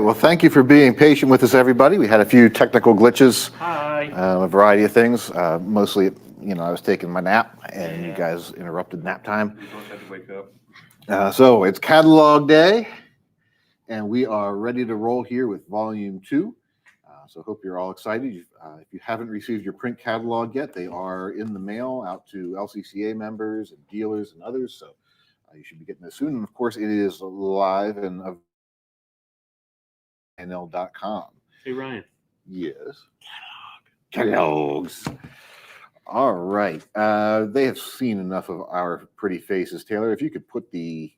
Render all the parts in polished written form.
Well, thank you for being patient with us, everybody. We had a few technical glitches. Hi. A variety of things. Mostly, I was taking my nap, and you guys interrupted nap time. We both had to wake up. So it's catalog day, and we are ready to roll here with volume 2. So hope you're all excited. If you haven't received your print catalog yet, they are in the mail out to LCCA members and dealers and others. So you should be getting this soon. And of course, it is live and Lionel.com. Hey, Ryan. Yes. Catalogs. All right. They have seen enough of our pretty faces. Taylor, if you could put the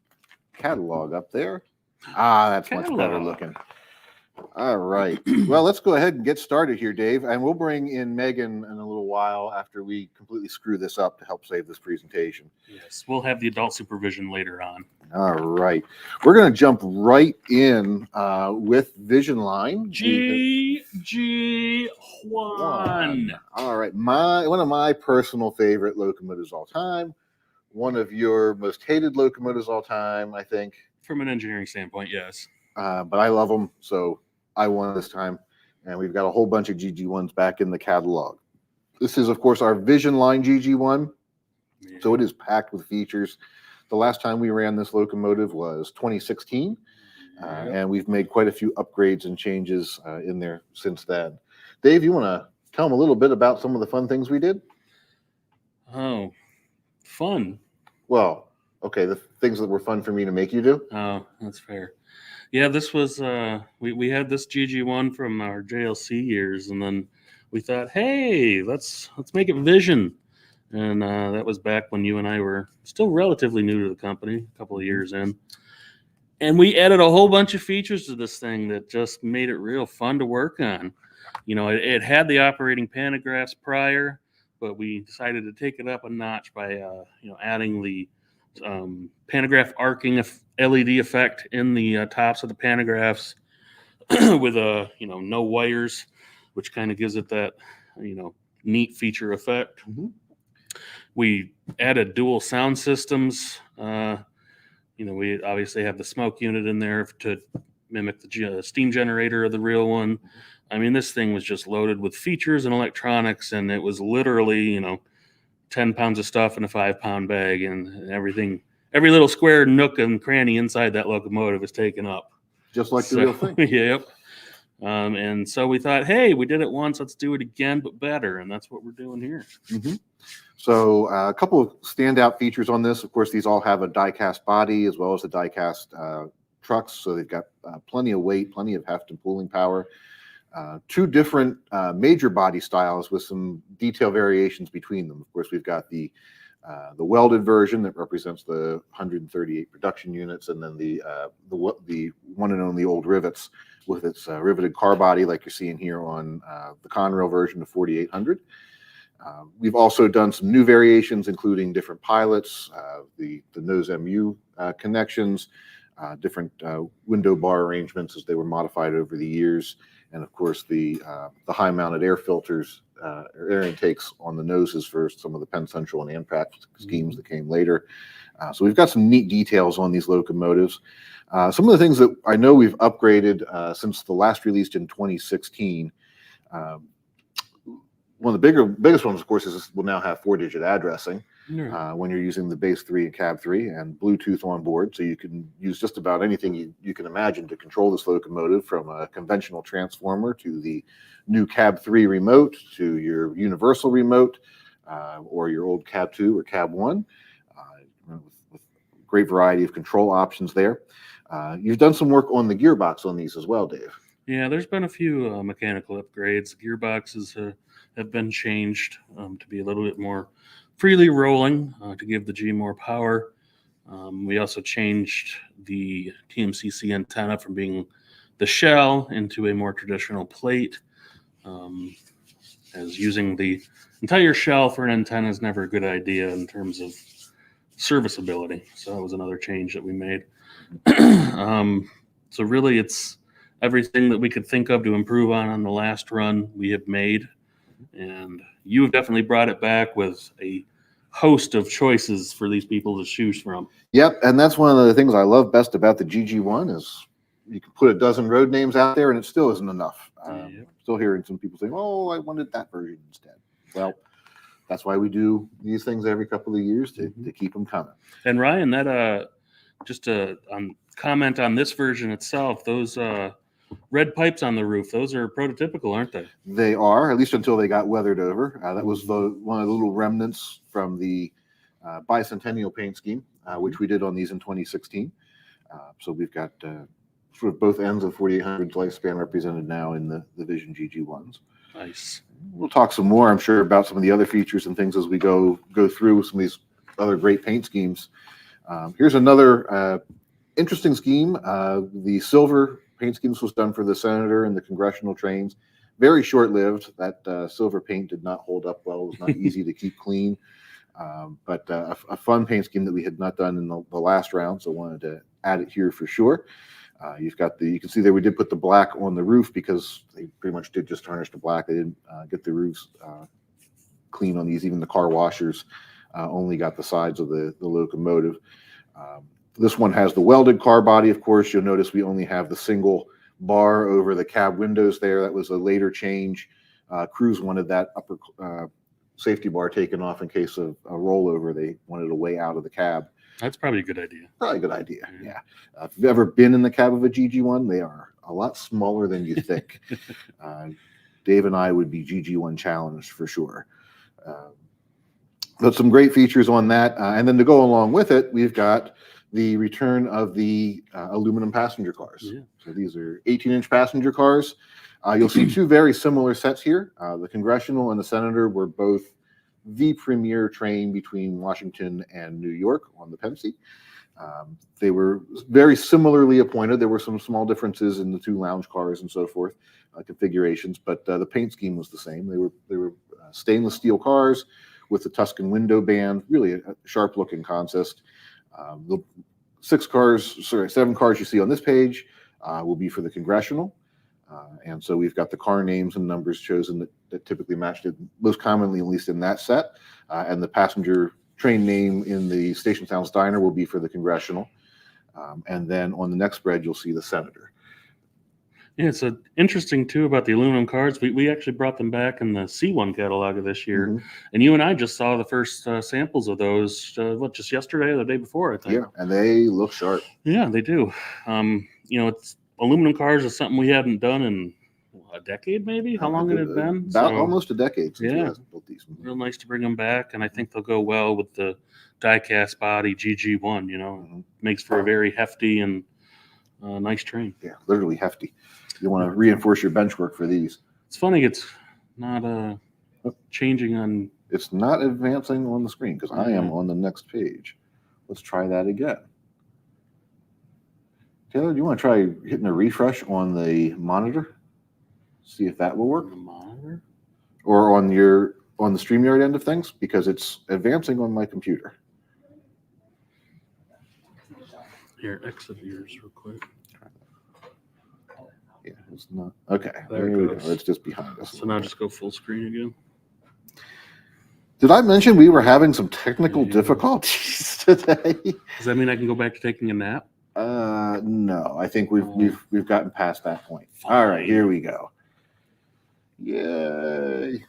catalog up there. That's much better looking. All right. Well, let's go ahead and get started here, Dave. And we'll bring in Megan in a little while after we completely screw this up to help save this presentation. Yes, we'll have the adult supervision later on. All right. We're going to jump right in with Vision Line. GG1. All right. One of my personal favorite locomotives all time. One of your most hated locomotives all time, I think. From an engineering standpoint, yes. But I love them, so I won this time. And we've got a whole bunch of GG1s back in the catalog. This is, of course, our Vision Line GG1. Yeah. So it is packed with features. The last time we ran this locomotive was 2016. And we've made quite a few upgrades and changes in there since then. Dave, you want to tell them a little bit about some of the fun things we did? Oh, fun. Well, okay, the things that were fun for me to make you do. Oh, that's fair. Yeah, this was we had this GG1 from our JLC years, and then we thought, hey, let's make it Vision, and that was back when you and I were still relatively new to the company, a couple of years in, and we added a whole bunch of features to this thing that just made it real fun to work on. It had the operating pantographs prior, but we decided to take it up a notch by adding the pantograph arcing LED effect in the tops of the pantographs with no wires, which kind of gives it that neat feature effect. Mm-hmm. We added dual sound systems. We obviously have the smoke unit in there to mimic the steam generator of the real one. I mean, this thing was just loaded with features and electronics, and it was literally 10 pounds of stuff in a 5-pound bag, and everything. Every little square nook and cranny inside that locomotive is taken up. Just like the real thing. Yep. And so we thought, hey, we did it once, let's do it again, but better. And that's what we're doing here. Mm-hmm. So a couple of standout features on this. Of course, these all have a die-cast body as well as the die-cast trucks. So they've got plenty of weight, plenty of heft and pulling power. 2 different major body styles with some detail variations between them. Of course, we've got the welded version that represents the 138 production units, and then the one and only old rivets with its riveted car body, like you're seeing here on the Conrail version of 4800. We've also done some new variations, including different pilots, the nose MU connections, different window bar arrangements as they were modified over the years, and of course the high-mounted air filters. Air intakes on the noses for some of the Penn Central and Amtrak schemes that came later. So we've got some neat details on these locomotives. Some of the things that I know we've upgraded since the last released in 2016. One of the biggest ones, of course, is this will now have 4-digit addressing when you're using the base 3 and cab 3, and Bluetooth on board, so you can use just about anything you can imagine to control this locomotive, from a conventional transformer to the new cab 3 remote to your universal remote, or your old cab 2 or cab 1, with a great variety of control options there. You've done some work on the gearbox on these as well, Dave. Yeah, there's been a few mechanical upgrades. Gearboxes have been changed to be a little bit more freely rolling, to give the G more power. We also changed the TMCC antenna from being the shell into a more traditional plate, as using the entire shell for an antenna is never a good idea in terms of serviceability. So that was another change that we made. So really, it's everything that we could think of to improve on the last run we have made. And you've definitely brought it back with a host of choices for these people to choose from. Yep, and that's one of the things I love best about the GG1 is you can put a dozen road names out there and it still isn't enough. Yep. Still hearing some people saying, "Oh, I wanted that version instead." Well, that's why we do these things every couple of years to keep them coming. And Ryan, that just a comment on this version itself, those red pipes on the roof, those are prototypical, aren't they? They are, at least until they got weathered over. That was one of the little remnants from the bicentennial paint scheme, which we did on these in 2016. So we've got sort of both ends of 4800 lifespan represented now in the Vision GG1s. Nice. We'll talk some more, I'm sure, about some of the other features and things as we go through some of these other great paint schemes. Here's another interesting scheme. The silver paint schemes was done for the Senator and the Congressional trains. Very short-lived. That silver paint did not hold up well. It was not easy to keep clean. But a fun paint scheme that we had not done in the last round, so wanted to add it here for sure. You can see there we did put the black on the roof because they pretty much did just tarnish the black. They didn't get the roofs clean on these. Even the car washers only got the sides of the locomotive. This one has the welded car body, of course. You'll notice we only have the single bar over the cab windows there. That was a later change. Crews wanted that upper safety bar taken off in case of a rollover. They wanted a way out of the cab. That's probably a good idea. Probably a good idea, yeah. If you've ever been in the cab of a GG1, they are a lot smaller than you think. Dave and I would be GG1 challenged for sure. But some great features on that. And then to go along with it, we've got the return of the aluminum passenger cars. Yeah. So these are 18-inch passenger cars. You'll see two very similar sets here. The Congressional and the Senator were both the premier train between Washington and New York on the Penn. They were very similarly appointed. There were some small differences in the two lounge cars and so forth, configurations, but the paint scheme was the same. They were stainless steel cars with the Tuscan window band, really a sharp-looking concept. The 7 cars you see on this page will be for the Congressional. And so we've got the car names and numbers chosen that typically matched it most commonly, at least in that set. And the passenger train name in the Station Sounds Diner will be for the Congressional. And then on the next spread, you'll see the Senator. Yeah, it's interesting too about the aluminum cars. We actually brought them back in the C1 catalog of this year. Mm-hmm. And you and I just saw the first samples of those, just yesterday or the day before, I think. Yeah, and they look sharp. Yeah, they do. Aluminum cars is something we hadn't done in a decade, maybe. How long had it been? Almost a decade since we built these. Real nice to bring them back, and I think they'll go well with the die-cast body GG1. Makes for a very hefty and nice train. Yeah, literally hefty. You want to reinforce your bench work for these. It's funny, it's not changing on. It's not advancing on the screen because I am on the next page. Let's try that again. Taylor, do you want to try hitting a refresh on the monitor? See if that will work. The monitor? Or on the StreamYard end of things, because it's advancing on my computer. Here, exit yours real quick. Yeah, it's not. Okay, there we go. It's just behind us. So now just go full screen again. Did I mention we were having some technical difficulties today? Does that mean I can go back to taking a nap? No, I think we've gotten past that point. Fine. All right, here we go. Yay.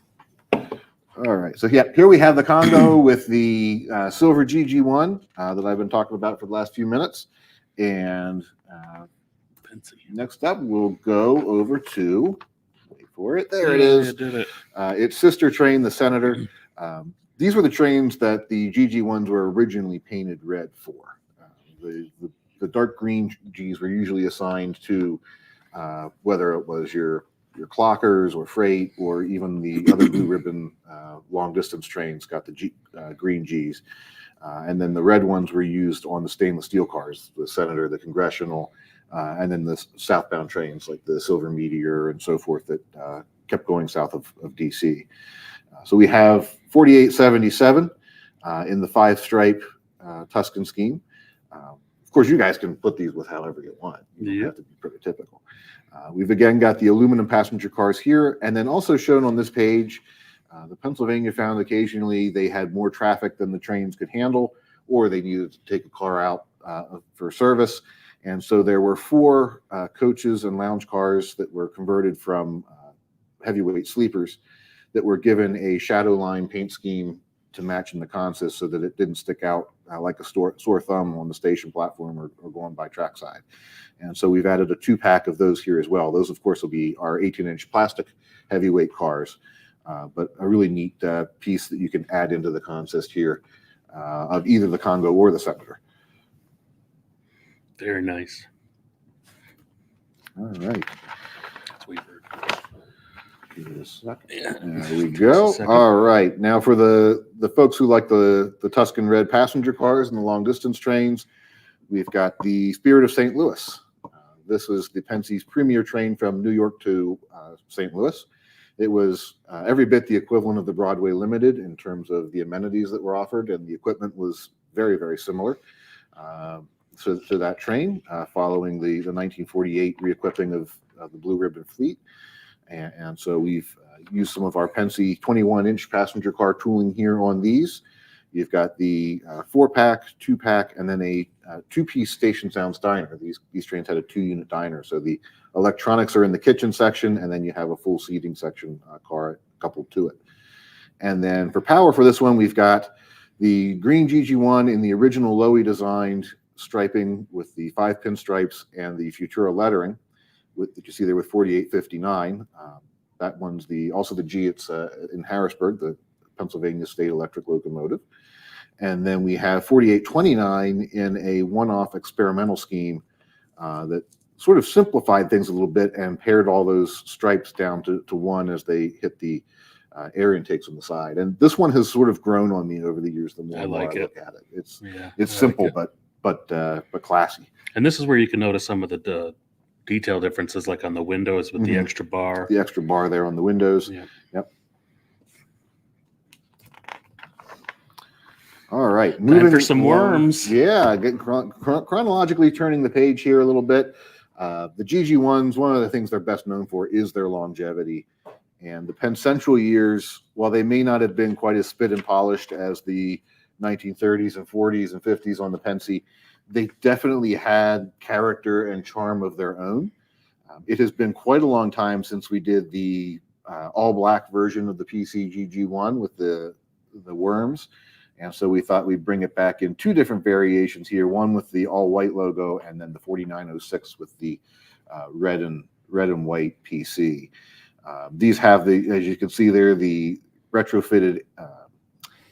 All right, so here we have the Congo with the silver GG1 that I've been talking about for the last few minutes. And next up, we'll go over to, wait for it, there it is. Did it. Its sister train, the Senator. These were the trains that the GG1s were originally painted red for. The dark green Gs were usually assigned to whether it was your clockers or freight or even the other blue ribbon long distance trains got the green Gs. And then the red ones were used on the stainless steel cars, the Senator, the Congressional, and then the southbound trains like the Silver Meteor and so forth that kept going south of DC. So we have 4877 in the 5-stripe Tuscan scheme. Of course, you guys can put these with however you want. You don't have to be prototypical. We've again got the aluminum passenger cars here, and then also shown on this page, the Pennsylvania found occasionally they had more traffic than the trains could handle, or they needed to take a car out for service, And so there were 4 coaches and lounge cars that were converted from heavyweight sleepers that were given a shadow line paint scheme to match in the consist so that it didn't stick out like a sore thumb on the station platform or going by trackside. And so we've added a 2-pack of those here as well. Those, of course, will be our 18-inch plastic heavyweight cars, but a really neat piece that you can add into the consist here of either the Congo or the Senator. Very nice. All right. That's weird. Give it a second. Yeah. There we go. All right. Now for the folks who like the Tuscan red passenger cars and the long distance trains, we've got the Spirit of St. Louis. This was the Penske's premier train from New York to St. Louis. It was every bit the equivalent of the Broadway Limited in terms of the amenities that were offered, and the equipment was very, very similar to that train, following the 1948 re-equipping of the Blue Ribbon Fleet. And so we've used some of our Penske 21-inch passenger car tooling here on these. You've got the 4-pack, 2-pack, and then a 2-piece station sounds diner. These trains had a 2-unit diner. So the electronics are in the kitchen section, and then you have a full seating section car coupled to it. And then for power for this one, we've got the green GG1 in the original Lowy designed striping with the 5-pin stripes and the Futura lettering that you see there with 4859. That one's also the G. It's in Harrisburg, the Pennsylvania State Electric locomotive. And then we have 4829 in a one-off experimental scheme that sort of simplified things a little bit and pared all those stripes down to one as they hit the air intakes on the side. And this one has sort of grown on me over the years. The more I look at it, it's simple, but classy. And this is where you can notice some of the detail differences, like on the windows with the extra bar. The extra bar there on the windows. Yeah. Yep. All right. Moving for some worms. Yeah. Chronologically turning the page here a little bit. The GG1s, one of the things they're best known for is their longevity. And the Penn Central years, while they may not have been quite as spit and polished as the 1930s and 40s and 50s on the Penske, they definitely had character and charm of their own. It has been quite a long time since we did the all-black version of the PC GG1 with the worms. And so we thought we'd bring it back in 2 different variations here, one with the all-white logo and then the 4906 with the red and white PC. These have as you can see there, the retrofitted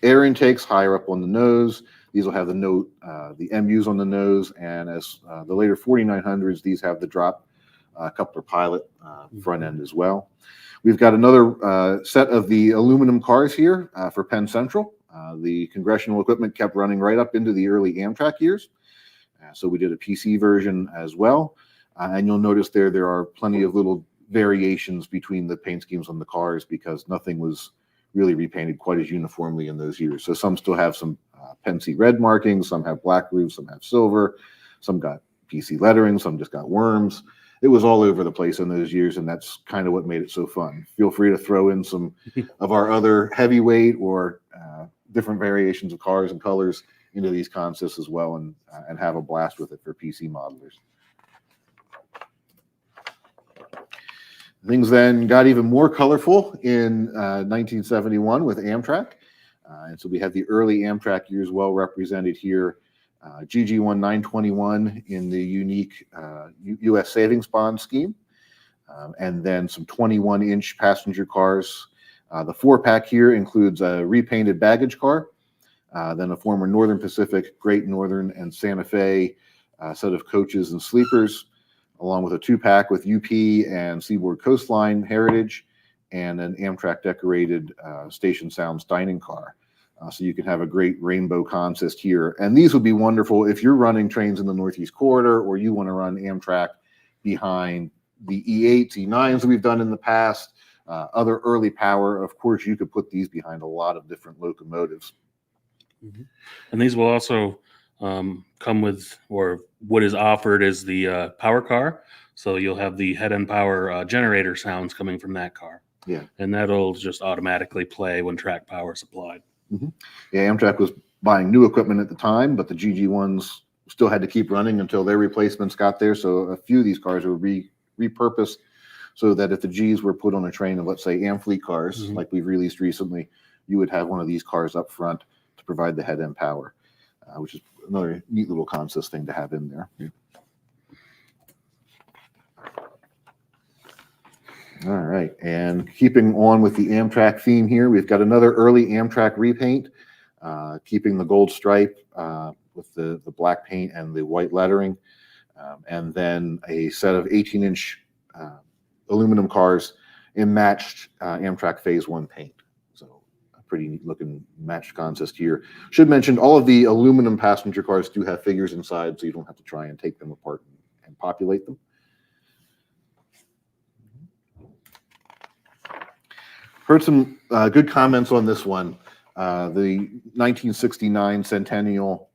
air intakes higher up on the nose. These will have the MUs on the nose, and as the later 4900s, these have the drop coupler pilot front end as well. We've got another set of the aluminum cars here for Penn Central. The Congressional equipment kept running right up into the early Amtrak years. So we did a PC version as well. And you'll notice there are plenty of little variations between the paint schemes on the cars because nothing was really repainted quite as uniformly in those years. So some still have some Penske red markings, some have black roofs, some have silver, some got PC lettering, some just got worms. It was all over the place in those years, and that's kind of what made it so fun. Feel free to throw in some of our other heavyweight or different variations of cars and colors into these consists as well, and have a blast with it for PC modelers. Things then got even more colorful in 1971 with Amtrak. And so we have the early Amtrak years well represented here. GG1 921 in the unique U.S. savings bond scheme. And then some 21-inch passenger cars. The 4-pack here includes a repainted baggage car, then a former Northern Pacific, Great Northern, and Santa Fe set of coaches and sleepers, along with a 2-pack with UP and Seaboard Coastline Heritage, and an Amtrak decorated Station Sounds dining car. So you can have a great rainbow consist here. And these would be wonderful if you're running trains in the Northeast Corridor, or you want to run Amtrak behind the E8s, E9s that we've done in the past, other early power. Of course, you could put these behind a lot of different locomotives. Mm-hmm. And these will also come with, or what is offered is the power car. So you'll have the head end power generator sounds coming from that car. Yeah. And that'll just automatically play when track power is applied. Mm-hmm. Yeah, Amtrak was buying new equipment at the time, but the GG1s still had to keep running until their replacements got there. So a few of these cars were repurposed so that if the Gs were put on a train of, let's say, Amfleet cars, like we've released recently, you would have one of these cars up front to provide the head end power, which is another neat little consist thing to have in there. All right, and keeping on with the Amtrak theme here, we've got another early Amtrak repaint, keeping the gold stripe with the black paint and the white lettering, and then a set of 18-inch aluminum cars in matched Amtrak Phase 1 paint. So a pretty neat looking matched consist here. Should mention all of the aluminum passenger cars do have figures inside, so you don't have to try and take them apart and populate them. Heard some good comments on this one. The 1969 Centennial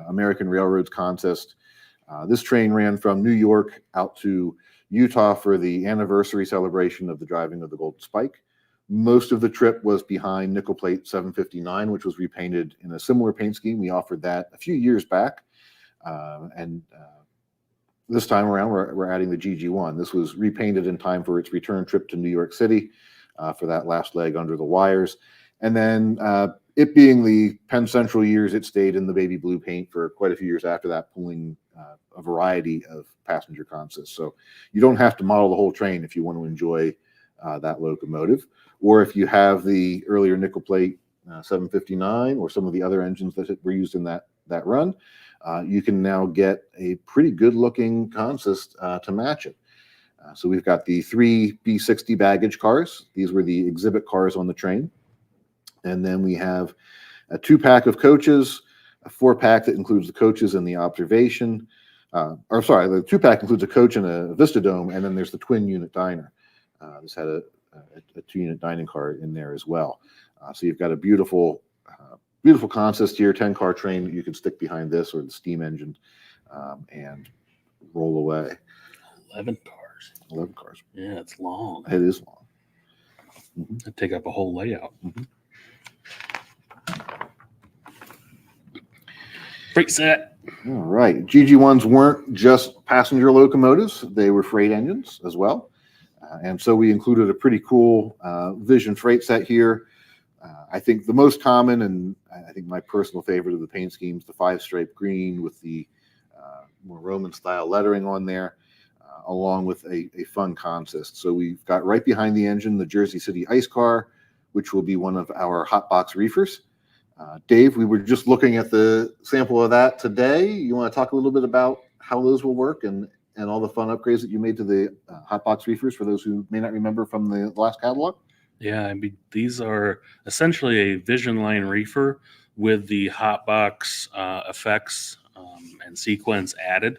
American Railroads consist. This train ran from New York out to Utah for the anniversary celebration of the driving of the Golden Spike. Most of the trip was behind nickel plate 759, which was repainted in a similar paint scheme. We offered that a few years back. And this time around, we're adding the GG1. This was repainted in time for its return trip to New York City for that last leg under the wires. And then it being the Penn Central years, it stayed in the baby blue paint for quite a few years after that, pulling a variety of passenger consists. So you don't have to model the whole train if you want to enjoy that locomotive. Or if you have the earlier nickel plate 759 or some of the other engines that were used in that run, you can now get a pretty good looking consist to match it. So we've got the 3 B60 baggage cars. These were the exhibit cars on the train. And then we have a 2-pack of coaches, a 4-pack that includes the coaches and the observation. The 2-pack includes a coach and a Vistadome, and then there's the twin unit diner. This had a 2-unit dining car in there as well. So you've got a beautiful consist here, 10-car train that you can stick behind this or the steam engine and roll away. 11 cars. 11 cars. Yeah, it's long. It is long. It'd take up a whole layout. Freight set. All right. GG1s weren't just passenger locomotives. They were freight engines as well. And so we included a pretty cool Vision freight set here. I think the most common, and I think my personal favorite of the paint schemes, the 5-stripe green with the more Roman style lettering on there, along with a fun consist. So we've got right behind the engine, the Jersey City Ice Car, which will be one of our hot box reefers. Dave, we were just looking at the sample of that today. You want to talk a little bit about how those will work and all the fun upgrades that you made to the hot box reefers for those who may not remember from the last catalog? Yeah, I mean, these are essentially a Vision line reefer with the hot box effects and sequence added.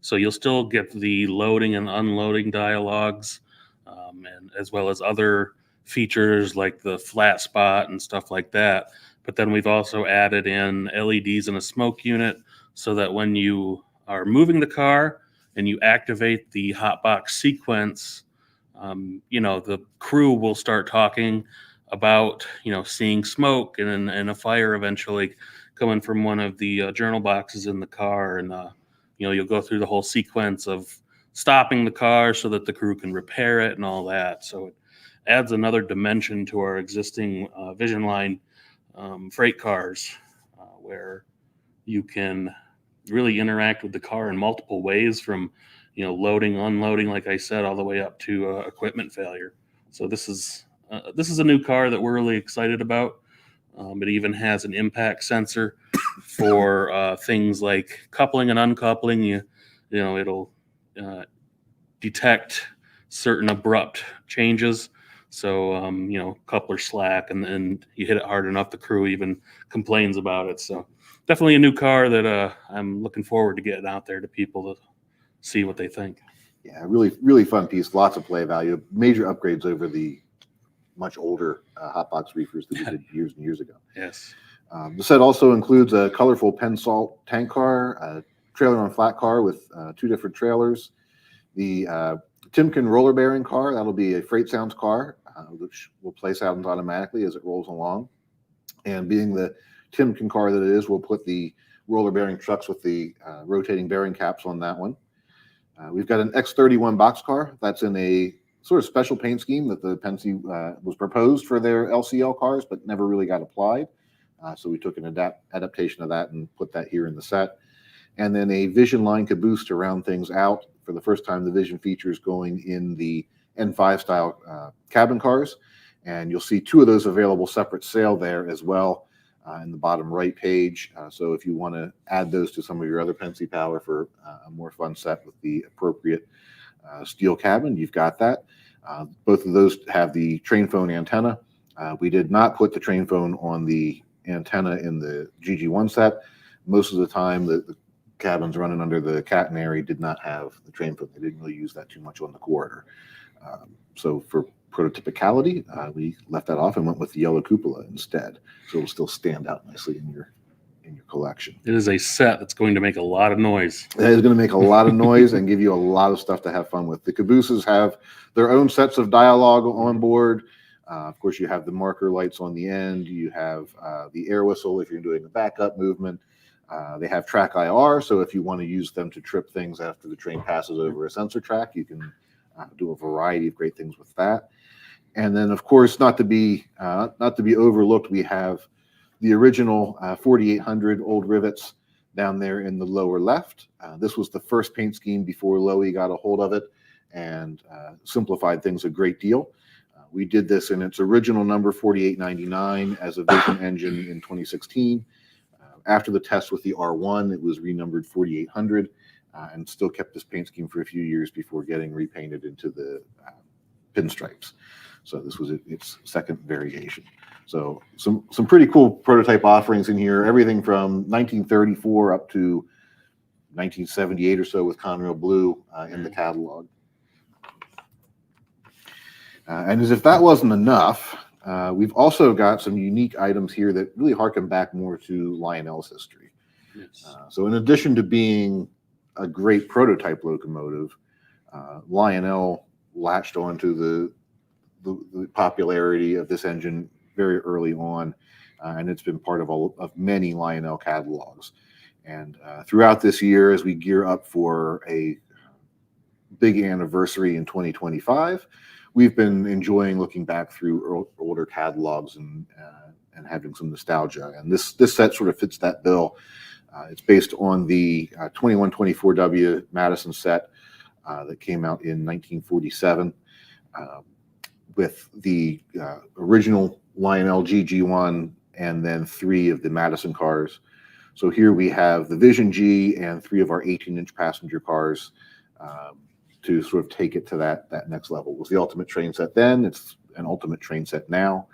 So you'll still get the loading and unloading dialogues, and as well as other features like the flat spot and stuff like that. But then we've also added in LEDs and a smoke unit so that when you are moving the car and you activate the hotbox sequence, the crew will start talking about, seeing smoke and a fire eventually coming from one of the journal boxes in the car. And, you'll go through the whole sequence of stopping the car so that the crew can repair it and all that. So it adds another dimension to our existing Vision line freight cars, where you can really interact with the car in multiple ways, from loading, unloading, like I said, all the way up to equipment failure. So this is a new car that we're really excited about. It even has an impact sensor for things like coupling and uncoupling. It'll detect certain abrupt changes. So, coupler slack, and you hit it hard enough, the crew even complains about it. So definitely a new car that I'm looking forward to getting out there to people to see what they think. Yeah, really, really fun piece. Lots of play value. Major upgrades over the much older hotbox reefers that we did years and years ago. Yes. The set also includes a colorful Penn Salt tank car, a trailer on flat car with 2 different trailers, the Timken roller bearing car. That'll be a Freight Sounds car, which will play sounds automatically as it rolls along. And being the Timken car that it is, we'll put the roller bearing trucks with the rotating bearing caps on that one. We've got an X31 boxcar that's in a sort of special paint scheme that the Pennsy was proposed for their LCL cars, but never really got applied. So we took an adaptation of that and put that here in the set. And then a Vision line Caboose to round things out. For the first time, the Vision features going in the N5 style cabin cars. And you'll see two of those available separate sale there as well in the bottom right page. So if you want to add those to some of your other Pennsy Power for a more fun set with the appropriate steel cabin, you've got that. Both of those have the train phone antenna. We did not put the train phone on the antenna in the GG1 set. Most of the time, the cabins running under the catenary did not have the train phone. They didn't really use that too much on the corridor. So for prototypicality, we left that off and went with the yellow cupola instead. So it'll still stand out nicely in your collection. It is a set that's going to make a lot of noise. It is going to make a lot of noise and give you a lot of stuff to have fun with. The Cabooses have their own sets of dialogue on board. Of course, you have the marker lights on the end. You have the air whistle if you're doing the backup movement. They have track IR, so if you want to use them to trip things after the train passes over a sensor track, you can do a variety of great things with that. And then, of course, not to be overlooked, we have the original 4800 old rivets down there in the lower left. This was the first paint scheme before Lowy got a hold of it and simplified things a great deal. We did this in its original number 4899 as a Vision engine in 2016. After the test with the R1, it was renumbered 4800 and still kept this paint scheme for a few years before getting repainted into the pinstripes. So this was its second variation. So some pretty cool prototype offerings in here, everything from 1934 up to 1978 or so with Conrail Blue in the catalog. And as if that wasn't enough, we've also got some unique items here that really harken back more to Lionel's history. Yes. So in addition to being a great prototype locomotive, Lionel latched onto the popularity of this engine very early on, and it's been part of many Lionel catalogs. And throughout this year, as we gear up for a big anniversary in 2025, we've been enjoying looking back through older catalogs and having some nostalgia. And this set sort of fits that bill. It's based on the 2124W Madison set that came out in 1947 with the original Lionel GG1 and then 3 of the Madison cars. So here we have the Vision G and 3 of our 18-inch passenger cars to sort of take it to that next level. It was the ultimate train set then. It's an ultimate train set now.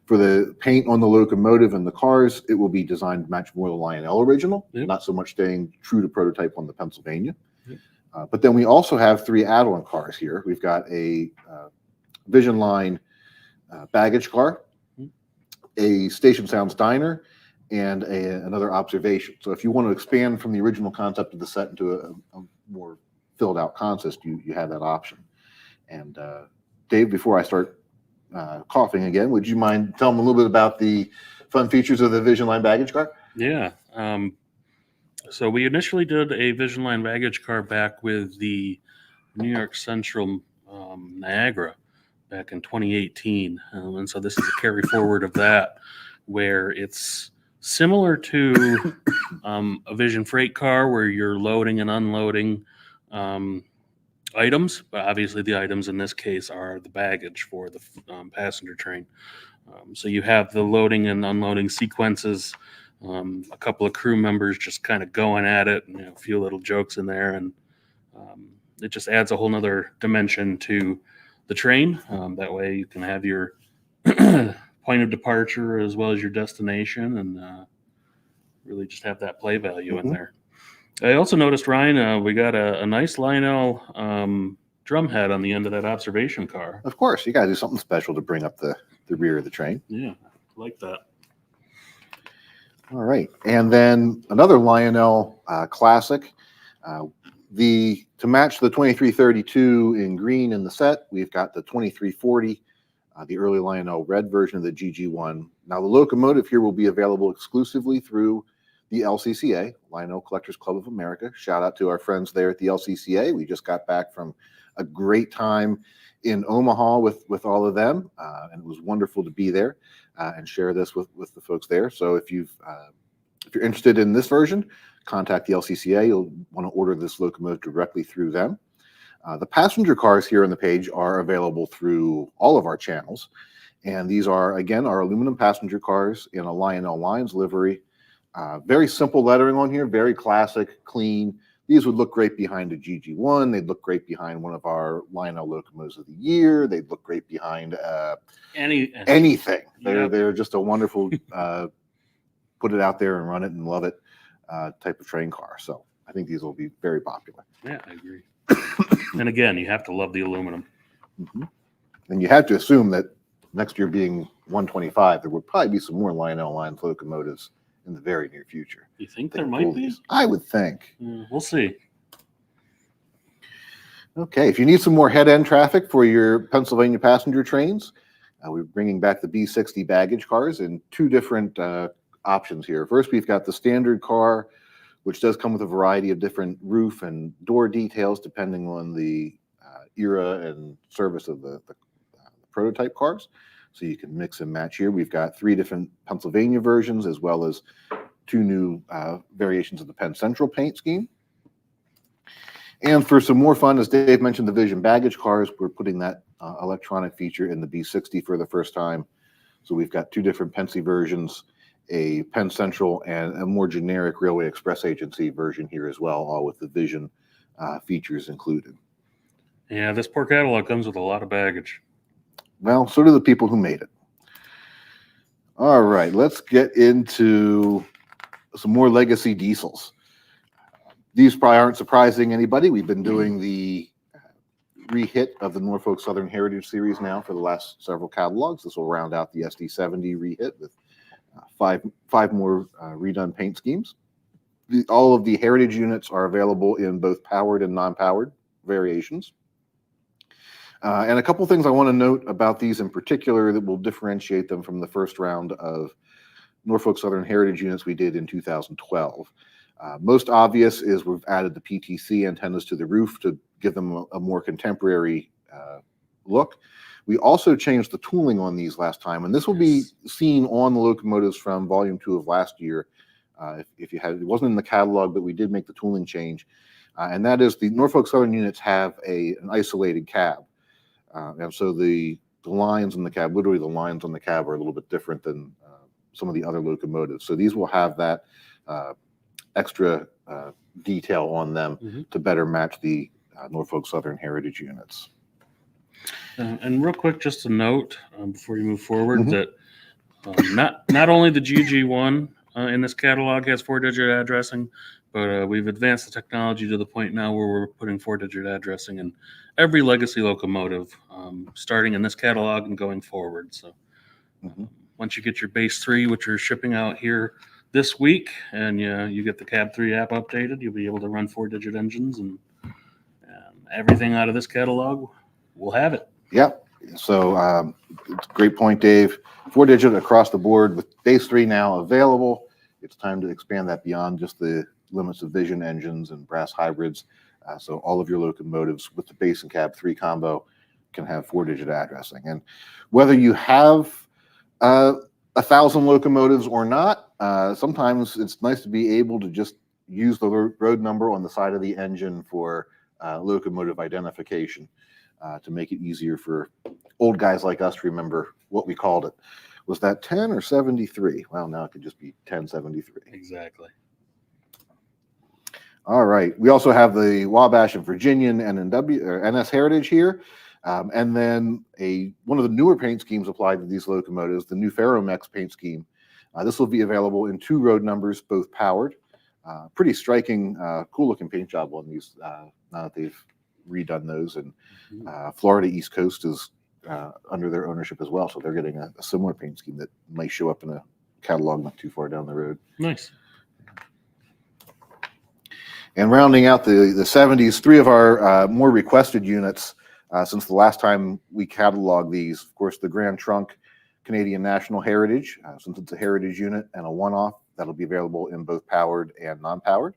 For the paint on the locomotive and the cars, it will be designed to match more the Lionel original, not so much staying true to prototype on the Pennsylvania. But then we also have 3 add-on cars here. We've got a Vision line baggage car, a Station Sounds diner, and another observation. So if you want to expand from the original concept of the set into a more filled out consist, you have that option. And Dave, before I start coughing again, would you mind telling me a little bit about the fun features of the Vision line baggage car? Yeah. So we initially did a Vision line baggage car back with the New York Central Niagara back in 2018. And so this is a carry forward of that, where it's similar to a Vision freight car where you're loading and unloading items, but obviously the items in this case are the baggage for the passenger train. So you have the loading and unloading sequences, a couple of crew members just kind of going at it, and a few little jokes in there, and it just adds a whole nother dimension to the train. That way you can have your point of departure as well as your destination, and really just have that play value in there. I also noticed, Ryan, we got a nice Lionel drum head on the end of that observation car. Of course, you got to do something special to bring up the rear of the train. Yeah, like that. All right, and then another Lionel classic. To match the 2332 in green in the set, we've got the 2340, the early Lionel red version of the GG1. Now the locomotive here will be available exclusively through the LCCA, Lionel Collectors Club of America. Shout out to our friends there at the LCCA. We just got back from a great time in Omaha with all of them, and it was wonderful to be there and share this with the folks there. So if you're interested in this version, contact the LCCA. You'll want to order this locomotive directly through them. The passenger cars here on the page are available through all of our channels, and these are, again, our aluminum passenger cars in a Lionel Lines livery. Very simple lettering on here, very classic, clean. These would look great behind a GG1. They'd look great behind one of our Lionel locomotives of the year. They'd look great behind anything. They're just a wonderful put it out there and run it and love it type of train car. So I think these will be very popular. Yeah, I agree. And again, you have to love the aluminum. Mm-hmm. And you have to assume that next year being 125, there would probably be some more Lionel Lines locomotives in the very near future. You think there might be? I would think. We'll see. Okay, if you need some more head-end traffic for your Pennsylvania passenger trains, we're bringing back the B60 baggage cars in two different options here. First, we've got the standard car, which does come with a variety of different roof and door details depending on the era and service of the prototype cars. So you can mix and match here. We've got 3 different Pennsylvania versions, as well as 2 new variations of the Penn Central paint scheme. And for some more fun, as Dave mentioned, the Vision baggage cars, we're putting that electronic feature in the B60 for the first time. So we've got 2 different Pennsy versions, a Penn Central and a more generic Railway Express Agency version here as well, all with the Vision features included. Yeah, this poor catalog comes with a lot of baggage. Well, so do the people who made it. All right, let's get into some more legacy diesels. These probably aren't surprising anybody. We've been doing the re-hit of the Norfolk Southern Heritage Series now for the last several catalogs. This will round out the SD70 re-hit with five more redone paint schemes. All of the Heritage units are available in both powered and non-powered variations. And a couple things I want to note about these in particular that will differentiate them from the first round of Norfolk Southern Heritage units we did in 2012. Most obvious is we've added the PTC antennas to the roof to give them a more contemporary look. We also changed the tooling on these last time, and this will be seen on the locomotives from Volume 2 of last year. If you had, it wasn't in the catalog, but we did make the tooling change, and that is the Norfolk Southern units have an isolated cab. And so the lines on the cab, literally the lines on the cab, are a little bit different than some of the other locomotives. So these will have that extra detail on them to better match the Norfolk Southern Heritage units. And real quick, just a note before you move forward that not only the GG1 in this catalog has 4-digit addressing, but we've advanced the technology to the point now where we're putting 4-digit addressing in every legacy locomotive, starting in this catalog and going forward. So once you get your base 3, which are shipping out here this week, and you get the Cab 3 app updated, you'll be able to run 4-digit engines, and everything out of this catalog, we'll have it. Yep. So it's a great point, Dave. 4-digit across the board with base 3 now available. It's time to expand that beyond just the limits of Vision engines and brass hybrids. So all of your locomotives with the base and cab 3 combo can have 4-digit addressing. And whether you have 1,000 locomotives or not, sometimes it's nice to be able to just use the road number on the side of the engine for locomotive identification to make it easier for old guys like us to remember what we called it. Was that 10 or 73? Well, now it could just be 1073. Exactly. All right. We also have the Wabash and Virginian NNW or NS Heritage here. And then one of the newer paint schemes applied to these locomotives, the new Ferromex paint scheme. This will be available in 2 road numbers, both powered. Pretty striking, cool looking paint job on these now that they've redone those. And Florida East Coast is under their ownership as well. So they're getting a similar paint scheme that might show up in a catalog not too far down the road. Nice. And rounding out the 70s, 3 of our more requested units since the last time we cataloged these. Of course, the Grand Trunk Canadian National Heritage, since it's a heritage unit and a one-off, that'll be available in both powered and non-powered.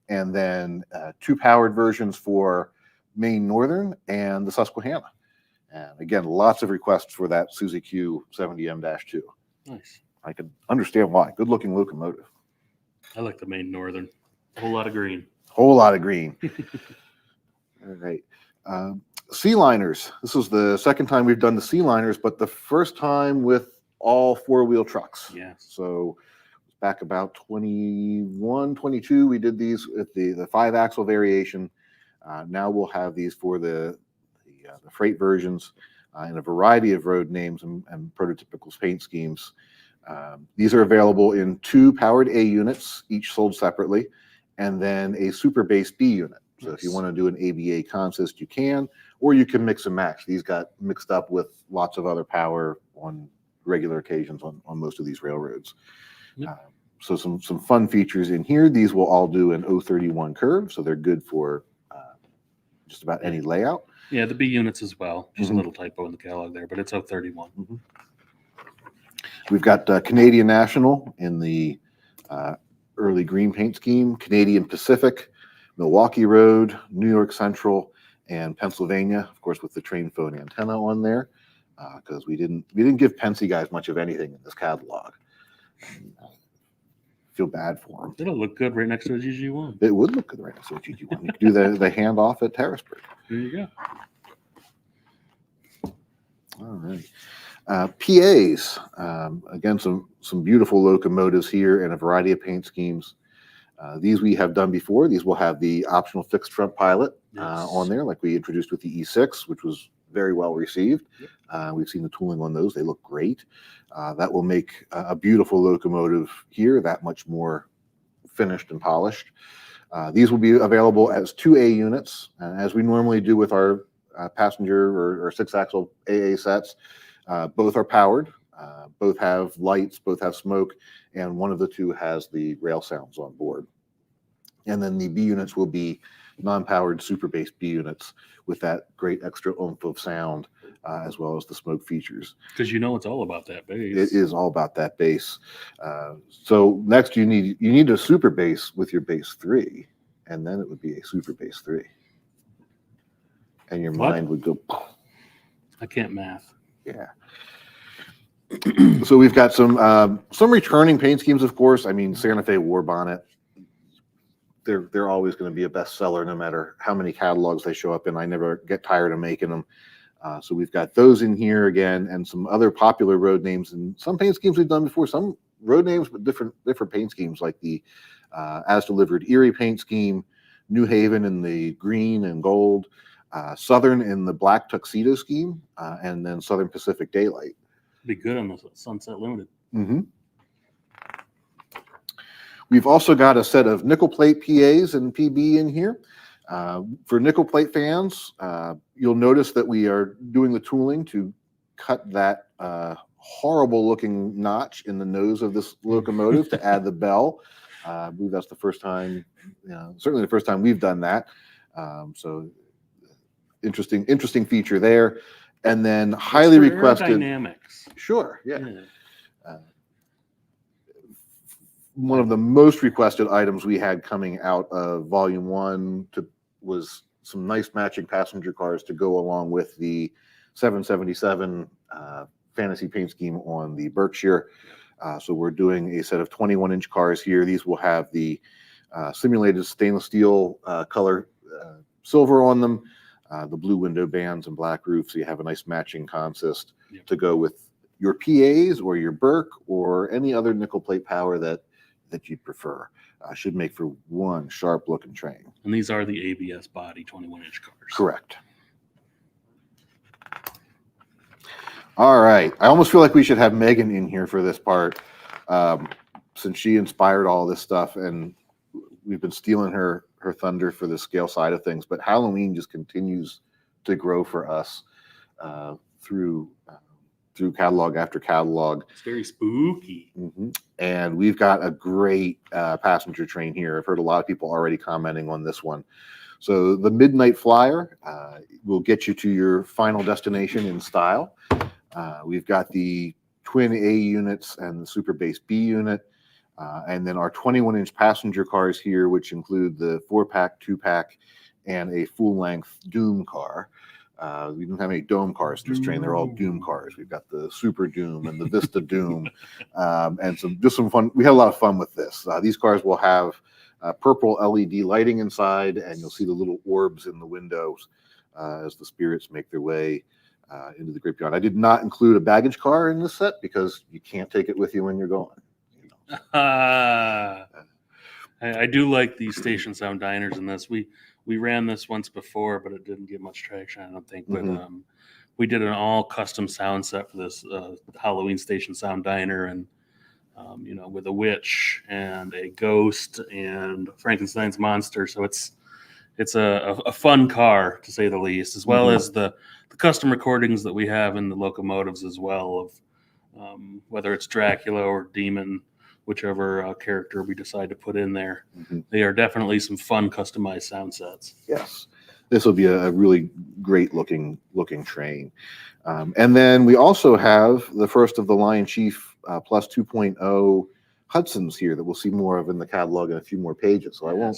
And then 2 powered versions for Maine Northern and the Susquehanna. And again, lots of requests for that Suzy Q 70M-2. Nice. I can understand why. Good looking locomotive. I like the Maine Northern. A whole lot of green. Whole lot of green. All right. Sea liners. This is the second time we've done the sea liners, but the first time with all 4-wheel trucks. Yes. So back about 21, 22, we did these with the 5-axle variation. Now we'll have these for the freight versions in a variety of road names and prototypical paint schemes. These are available in 2 powered A units, each sold separately, and then a super base B unit. So if you want to do an ABA consist, you can, or you can mix and match. These got mixed up with lots of other power on regular occasions on most of these railroads. Yep. So some fun features in here. These will all do an 031 curve, so they're good for just about any layout. Yeah, the B units as well. Just a little typo in the catalog there, but it's 031. We've got Canadian National in the early green paint scheme, Canadian Pacific, Milwaukee Road, New York Central, and Pennsylvania, of course, with the train phone antenna on there, because we didn't give Pensy guys much of anything in this catalog. Feel bad for them. It'll look good right next to a GG1. It would look good right next to a GG1. You could do the handoff at Harrisburg. There you go. All right. PAs, again, some beautiful locomotives here in a variety of paint schemes. These we have done before. These will have the optional fixed front pilot on there, like we introduced with the E6, which was very well received. Yep. We've seen the tooling on those. They look great. That will make a beautiful locomotive here that much more finished and polished. These will be available as 2A units, as we normally do with our passenger or 6-axle AA sets. Both are powered, both have lights, both have smoke, and one of the 2 has the rail sounds on board. And then the B units will be non-powered super bass B units with that great extra oomph of sound, as well as the smoke features. Because it's all about that bass. It is all about that bass. So next you need a super bass with your bass 3, and then it would be a super bass 3. And your mind would go. I can't math. Yeah. So we've got some returning paint schemes, of course. I mean, Santa Fe War Bonnet. They're always going to be a bestseller, no matter how many catalogs they show up in. I never get tired of making them. So we've got those in here again, and some other popular road names and some paint schemes we've done before. Some road names, but different paint schemes, like the As Delivered Erie paint scheme, New Haven in the green and gold, Southern in the black tuxedo scheme, and then Southern Pacific Daylight. Be good on the Sunset Limited. We've also got a set of nickel plate PAs and PB in here. For nickel plate fans, you'll notice that we are doing the tooling to cut that horrible looking notch in the nose of this locomotive to add the bell. I believe that's the first time, certainly the first time we've done that. So interesting feature there. And then highly requested. Dynamics. Sure, yeah. One of the most requested items we had coming out of Volume 1 was some nice matching passenger cars to go along with the 777 fantasy paint scheme on the Berkshire. So we're doing a set of 21-inch cars here. These will have the simulated stainless steel color silver on them, the blue window bands and black roof, so you have a nice matching consist to go with your PAs or your Burke or any other nickel plate power that you'd prefer. Should make for one sharp looking train. And these are the ABS body 21-inch cars. Correct. All right. I almost feel like we should have Megan in here for this part, since she inspired all this stuff, and we've been stealing her thunder for the scale side of things. But Halloween just continues to grow for us through catalog after catalog. It's very spooky. And we've got a great passenger train here. I've heard a lot of people already commenting on this one. So the Midnight Flyer will get you to your final destination in style. We've got the twin A units and the super base B unit. And then our 21-inch passenger cars here, which include the 4-pack, 2-pack, and a full-length Doom car. We don't have any Dome cars in this train. They're all Doom cars. We've got the Super Doom and the Vista Doom, and some fun. We had a lot of fun with this. These cars will have purple LED lighting inside, and you'll see the little orbs in the windows as the spirits make their way into the great beyond. I did not include a baggage car in this set because you can't take it with you when you're going. I do like the station sound diners in this. We ran this once before, but it didn't get much traction, I don't think. But we did an all custom sound set for this Halloween station sound diner, and with a witch and a ghost and Frankenstein's monster. So it's a fun car, to say the least, as well as the custom recordings that we have in the locomotives as well of whether it's Dracula or Demon, whichever character we decide to put in there. They are definitely some fun customized sound sets. Yes, this will be a really great looking train. And then we also have the first of the Lion Chief Plus 2.0 Hudsons here that we'll see more of in the catalog in a few more pages. So I won't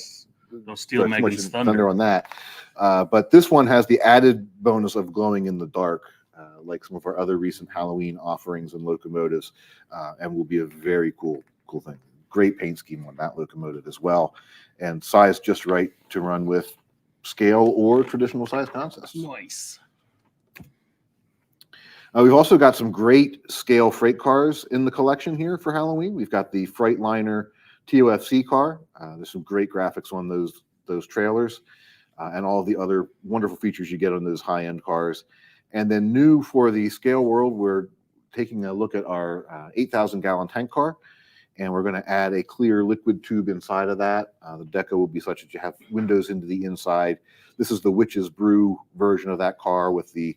steal Megan's thunder on that. But this one has the added bonus of glowing in the dark, like some of our other recent Halloween offerings and locomotives, and will be a very cool thing. Great paint scheme on that locomotive as well, and size just right to run with scale or traditional size concepts. Nice. We've also got some great scale freight cars in the collection here for Halloween. We've got the Freightliner TOFC car. There's some great graphics on those trailers, and all the other wonderful features you get on those high-end cars. And then new for the scale world, we're taking a look at our 8,000-gallon tank car, and we're going to add a clear liquid tube inside of that. The deco will be such that you have windows into the inside. This is the Witch's Brew version of that car with the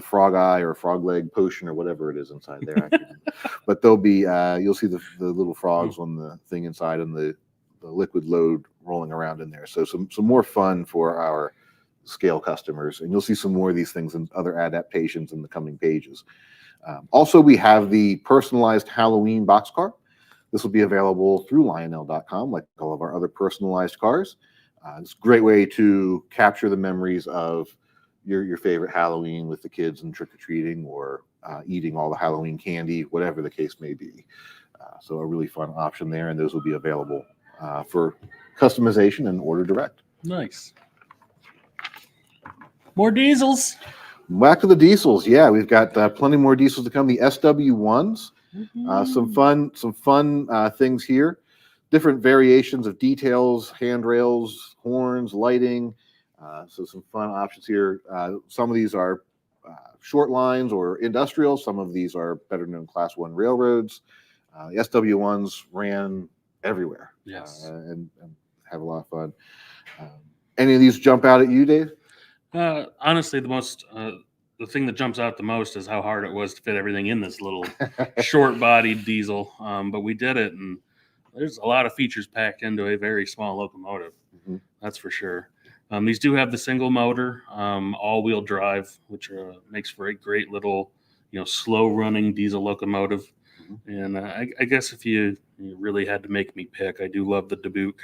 frog eye or frog leg potion or whatever it is inside there. But there'll be you'll see the little frogs on the thing inside and the liquid load rolling around in there. So some more fun for our scale customers, and you'll see some more of these things and other adaptations in the coming pages. Also, we have the personalized Halloween boxcar. This will be available through Lionel.com, like all of our other personalized cars. It's a great way to capture the memories of your favorite Halloween with the kids and trick-or-treating or eating all the Halloween candy, whatever the case may be. So a really fun option there, and those will be available for customization and order direct. Nice. More diesels. Back to the diesels. Yeah, we've got plenty more diesels to come. The SW1s, some fun things here. Different variations of details, handrails, horns, lighting. So some fun options here. Some of these are short lines or industrial. Some of these are better known Class 1 railroads. The SW1s ran everywhere. Yes. And have a lot of fun. Any of these jump out at you, Dave? Honestly, the thing that jumps out the most is how hard it was to fit everything in this little short-bodied diesel. But we did it, and there's a lot of features packed into a very small locomotive. That's for sure. These do have the single motor, all-wheel drive, which makes for a great little, slow-running diesel locomotive. And I guess if you really had to make me pick, I do love the Dubuque.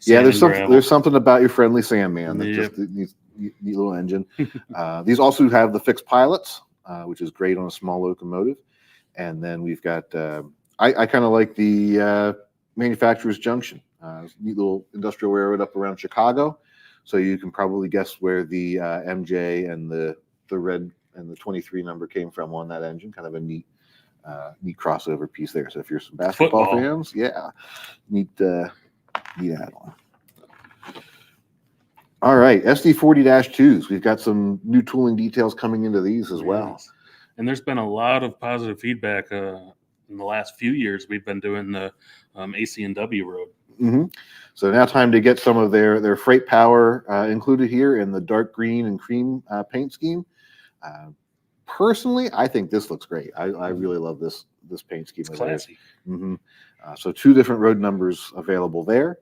Yeah, there's something about your friendly Sandman that just needs neat little engine. These also have the fixed pilots, which is great on a small locomotive. And then we've got I kind of like the manufacturer's junction, neat little industrial railroad up around Chicago. So you can probably guess where the MJ and the red and the 23 number came from on that engine. Kind of a neat crossover piece there. So if you're some basketball fans, yeah, neat add-on. All right, SD40-2s. We've got some new tooling details coming into these as well. And there's been a lot of positive feedback in the last few years. We've been doing the AC&W road. So now time to get some of their freight power included here in the dark green and cream paint scheme. Personally, I think this looks great. I really love this paint scheme. It's classy. So 2 different road numbers available there.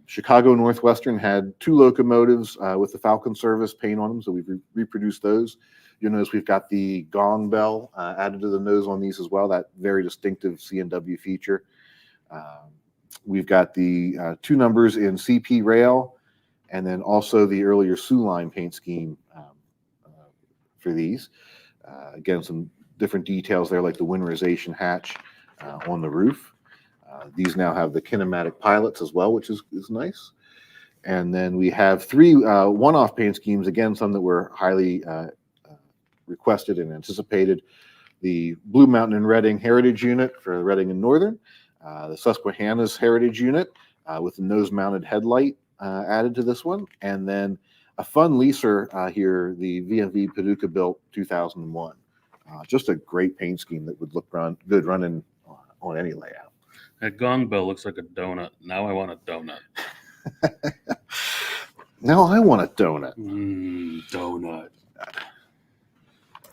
Chicago Northwestern had 2 locomotives with the Falcon service paint on them, so we've reproduced those. You'll notice we've got the gong bell added to the nose on these as well, that very distinctive C&W feature. We've got the 2 numbers in CP rail, and then also the earlier Sioux line paint scheme for these. Again, some different details there, like the winterization hatch on the roof. These now have the kinematic pilots as well, which is nice. And then we have 3 one-off paint schemes, again, some that were highly requested and anticipated. The Blue Mountain and Reading Heritage Unit for Reading and Northern, the Susquehanna's Heritage Unit with the nose-mounted headlight added to this one, and then a fun leaser here, the VMV Paducah built 2001. Just a great paint scheme that would look good running on any layout. That gong bell looks like a donut. Now I want a donut. Now I want a donut. Donut.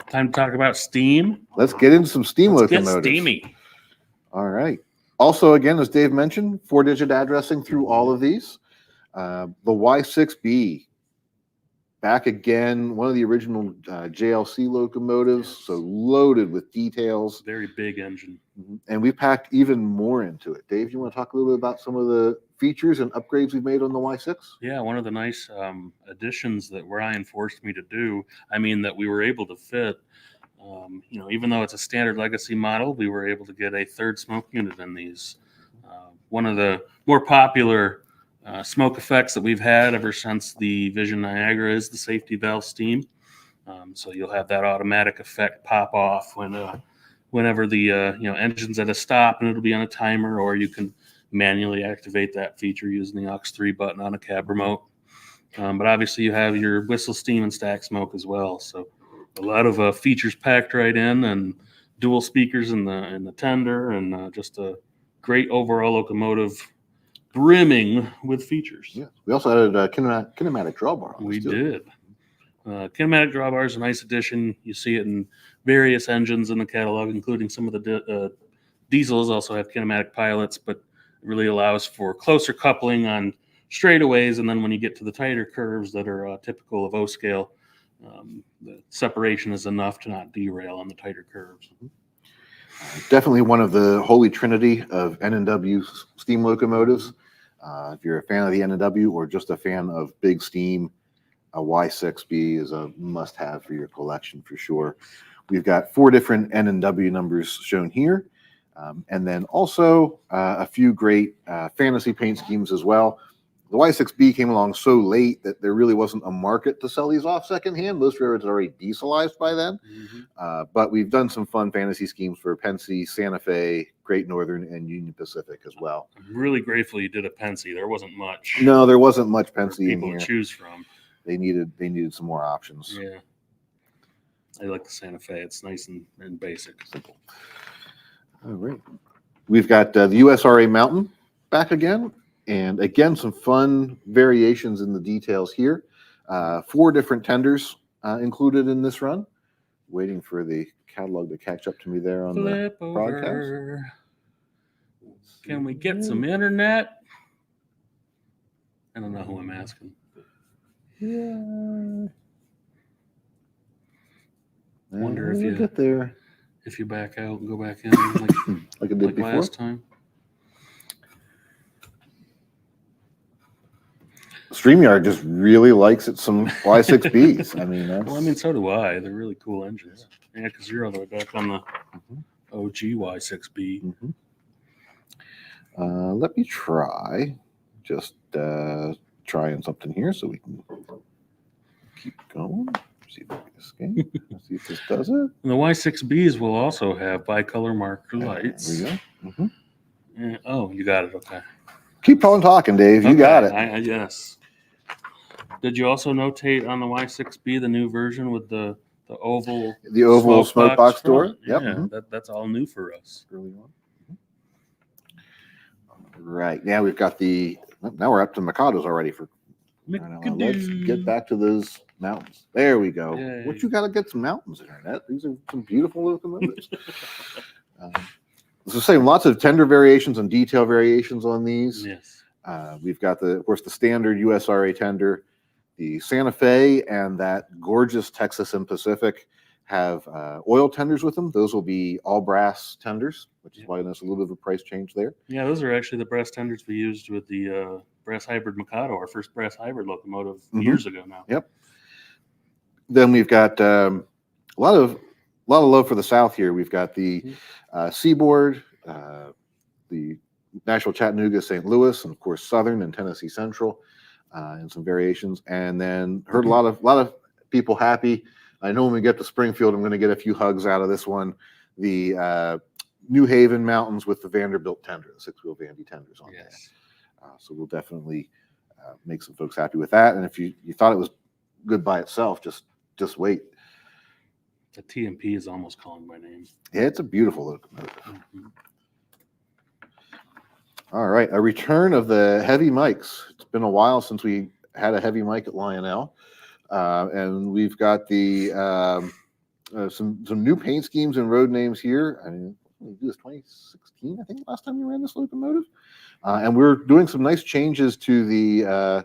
Time to talk about steam. Let's get into some steam locomotives. Get steamy. All right. Also, again, as Dave mentioned, 4-digit addressing through all of these. The Y6B, back again, one of the original JLC locomotives, Yes. so loaded with details. Very big engine. And we packed even more into it. Dave, you want to talk a little bit about some of the features and upgrades we've made on the Y6? Yeah, one of the nice additions that Ryan forced me to do, that we were able to fit, even though it's a standard legacy model, we were able to get a 3rd smoke unit in these. One of the more popular smoke effects that we've had ever since the Vision Niagara is the safety valve steam. So you'll have that automatic effect pop off whenever the engine's at a stop, and it'll be on a timer, or you can manually activate that feature using the aux3 button on a cab remote. But obviously you have your whistle steam and stack smoke as well. So a lot of features packed right in, and dual speakers in the tender, and just a great overall locomotive brimming with features. Yeah. We also added a kinematic drawbar. We did. Kinematic drawbar is a nice addition. You see it in various engines in the catalog, including some of the diesels also have kinematic pilots, but it really allows for closer coupling on straightaways. And then when you get to the tighter curves that are typical of O-scale, the separation is enough to not derail on the tighter curves. Definitely one of the holy trinity of N&W steam locomotives. If you're a fan of the N&W or just a fan of big steam, a Y6B is a must-have for your collection for sure. We've got 4 different N&W numbers shown here, and then also a few great fantasy paint schemes as well. The Y6B came along so late that there really wasn't a market to sell these off secondhand. Most railroads had already dieselized by then. But we've done some fun fantasy schemes for Penn, Santa Fe, Great Northern, and Union Pacific as well. I'm really grateful you did a Pensy. There wasn't much. No, there wasn't much Pensy in people here. to choose from. They needed some more options. Yeah. I like the Santa Fe. It's nice and basic. Simple. All right. We've got the USRA Mountain back again. And again, some fun variations in the details here. 4 different tenders included in this run. Waiting for the catalog to catch up to me there on Flip the broadcast. over. Can we get some internet? I don't know who I'm asking. Yeah. Wonder if We'll you get there if you back out and go back in like it did before. last time. StreamYard just really likes it some Y6Bs. That's... So do I. They're really cool engines. Yeah, because you're all the way back on the OG Y6B. Let me try just trying something here so we can keep going. See if we can escape. Let's see if this does it. And the Y6Bs will also have bicolor marker lights. There we go. Oh, you got it. Okay. Keep on talking, Dave. You got it. Yes. Did you also notate on the Y6B the new version with the oval smoke box door? Yep. Yeah, That's all new for us. Early on. Right. Now we've got now we're up to Mikados already for. Let's get back to those mountains. There we go. Yay. What you got to get some mountains, Internet. These are some beautiful locomotives. So same, lots of tender variations and detail variations on these. Yes. We've got of course, the standard USRA tender, the Santa Fe, and that gorgeous Texas and Pacific. have oil tenders with them. Those will be all brass tenders, which is why there's a little bit of a price change there. Yeah, those are actually the brass tenders we used with the brass hybrid Mikado, our first brass hybrid locomotive years ago now. Yep. Then we've got a lot of love for the South here. We've got the Seaboard, the Nashville, Chattanooga, St. Louis, and of course Southern and Tennessee Central, and some variations. And then heard a lot of people happy. I know when we get to Springfield, I'm going to get a few hugs out of this one. The New Haven Mountains with the Vanderbilt tender, the 6-wheel Vandy tenders on there. So we'll definitely make some folks happy with that. And if you thought it was good by itself, just wait. The TMP is almost calling my name. Yeah, it's a beautiful locomotive. All right, a return of the heavy mics. It's been a while since we had a heavy mic at Lionel, and we've got the some new paint schemes and road names here. I mean, this was 2016, I think, last time we ran this locomotive, and we're doing some nice changes to the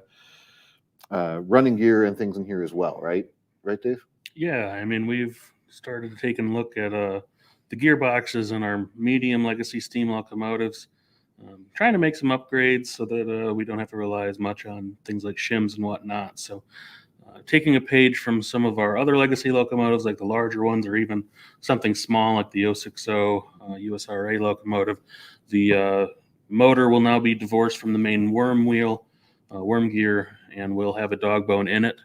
running gear and things in here as well, right? Right, Dave? Yeah, I mean, we've started taking a look at the gearboxes in our medium legacy steam locomotives, trying to make some upgrades so that we don't have to rely as much on things like shims and whatnot. So taking a page from some of our other legacy locomotives, like the larger ones, or even something small like the 060 USRA locomotive, the motor will now be divorced from the main worm wheel, worm gear, and we'll have a dog bone in it.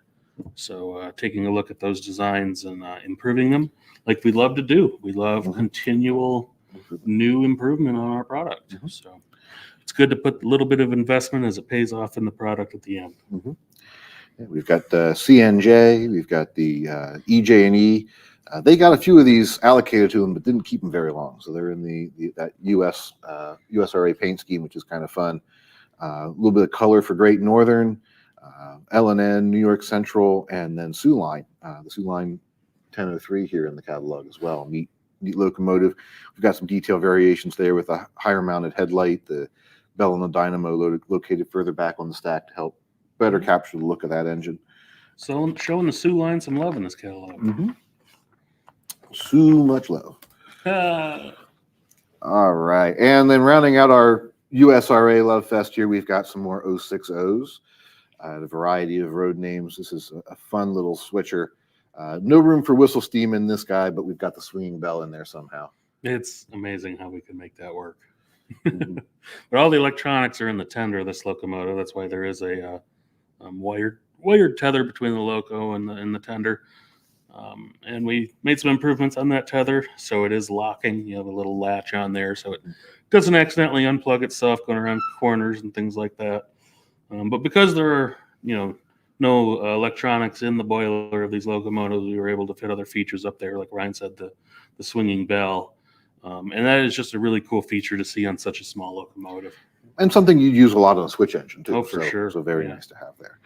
So taking a look at those designs and improving them like we love to do. We love continual new improvement on our product. So it's good to put a little bit of investment as it pays off in the product at the end. Yeah, we've got the CNJ, we've got the EJ&E. They got a few of these allocated to them, but didn't keep them very long. So they're in that USRA paint scheme, which is kind of fun. A little bit of color for Great Northern, L&N, New York Central, and then Sioux Line. The Sioux Line 1003 here in the catalog as well. Neat locomotive. We've got some detail variations there with a higher mounted headlight, the bell and the dynamo located further back on the stack to help better capture the look of that engine. So showing the Sioux Line some love in this catalog. So much love. All right. And then rounding out our USRA Love Fest here, we've got some more 060s. A variety of road names. This is a fun little switcher. No room for whistle steam in this guy, but we've got the swinging bell in there somehow. It's amazing how we can make that work. But all the electronics are in the tender of this locomotive. That's why there is a wired tether between the loco and the tender. And we made some improvements on that tether, so it is locking. You have a little latch on there, so it doesn't accidentally unplug itself going around corners and things like that. But because there are, no electronics in the boiler of these locomotives, we were able to fit other features up there, like Ryan said, the swinging bell. And that is just a really cool feature to see on such a small locomotive. And something you'd use a lot on a switch engine, too. Oh, for sure. So very nice to have there.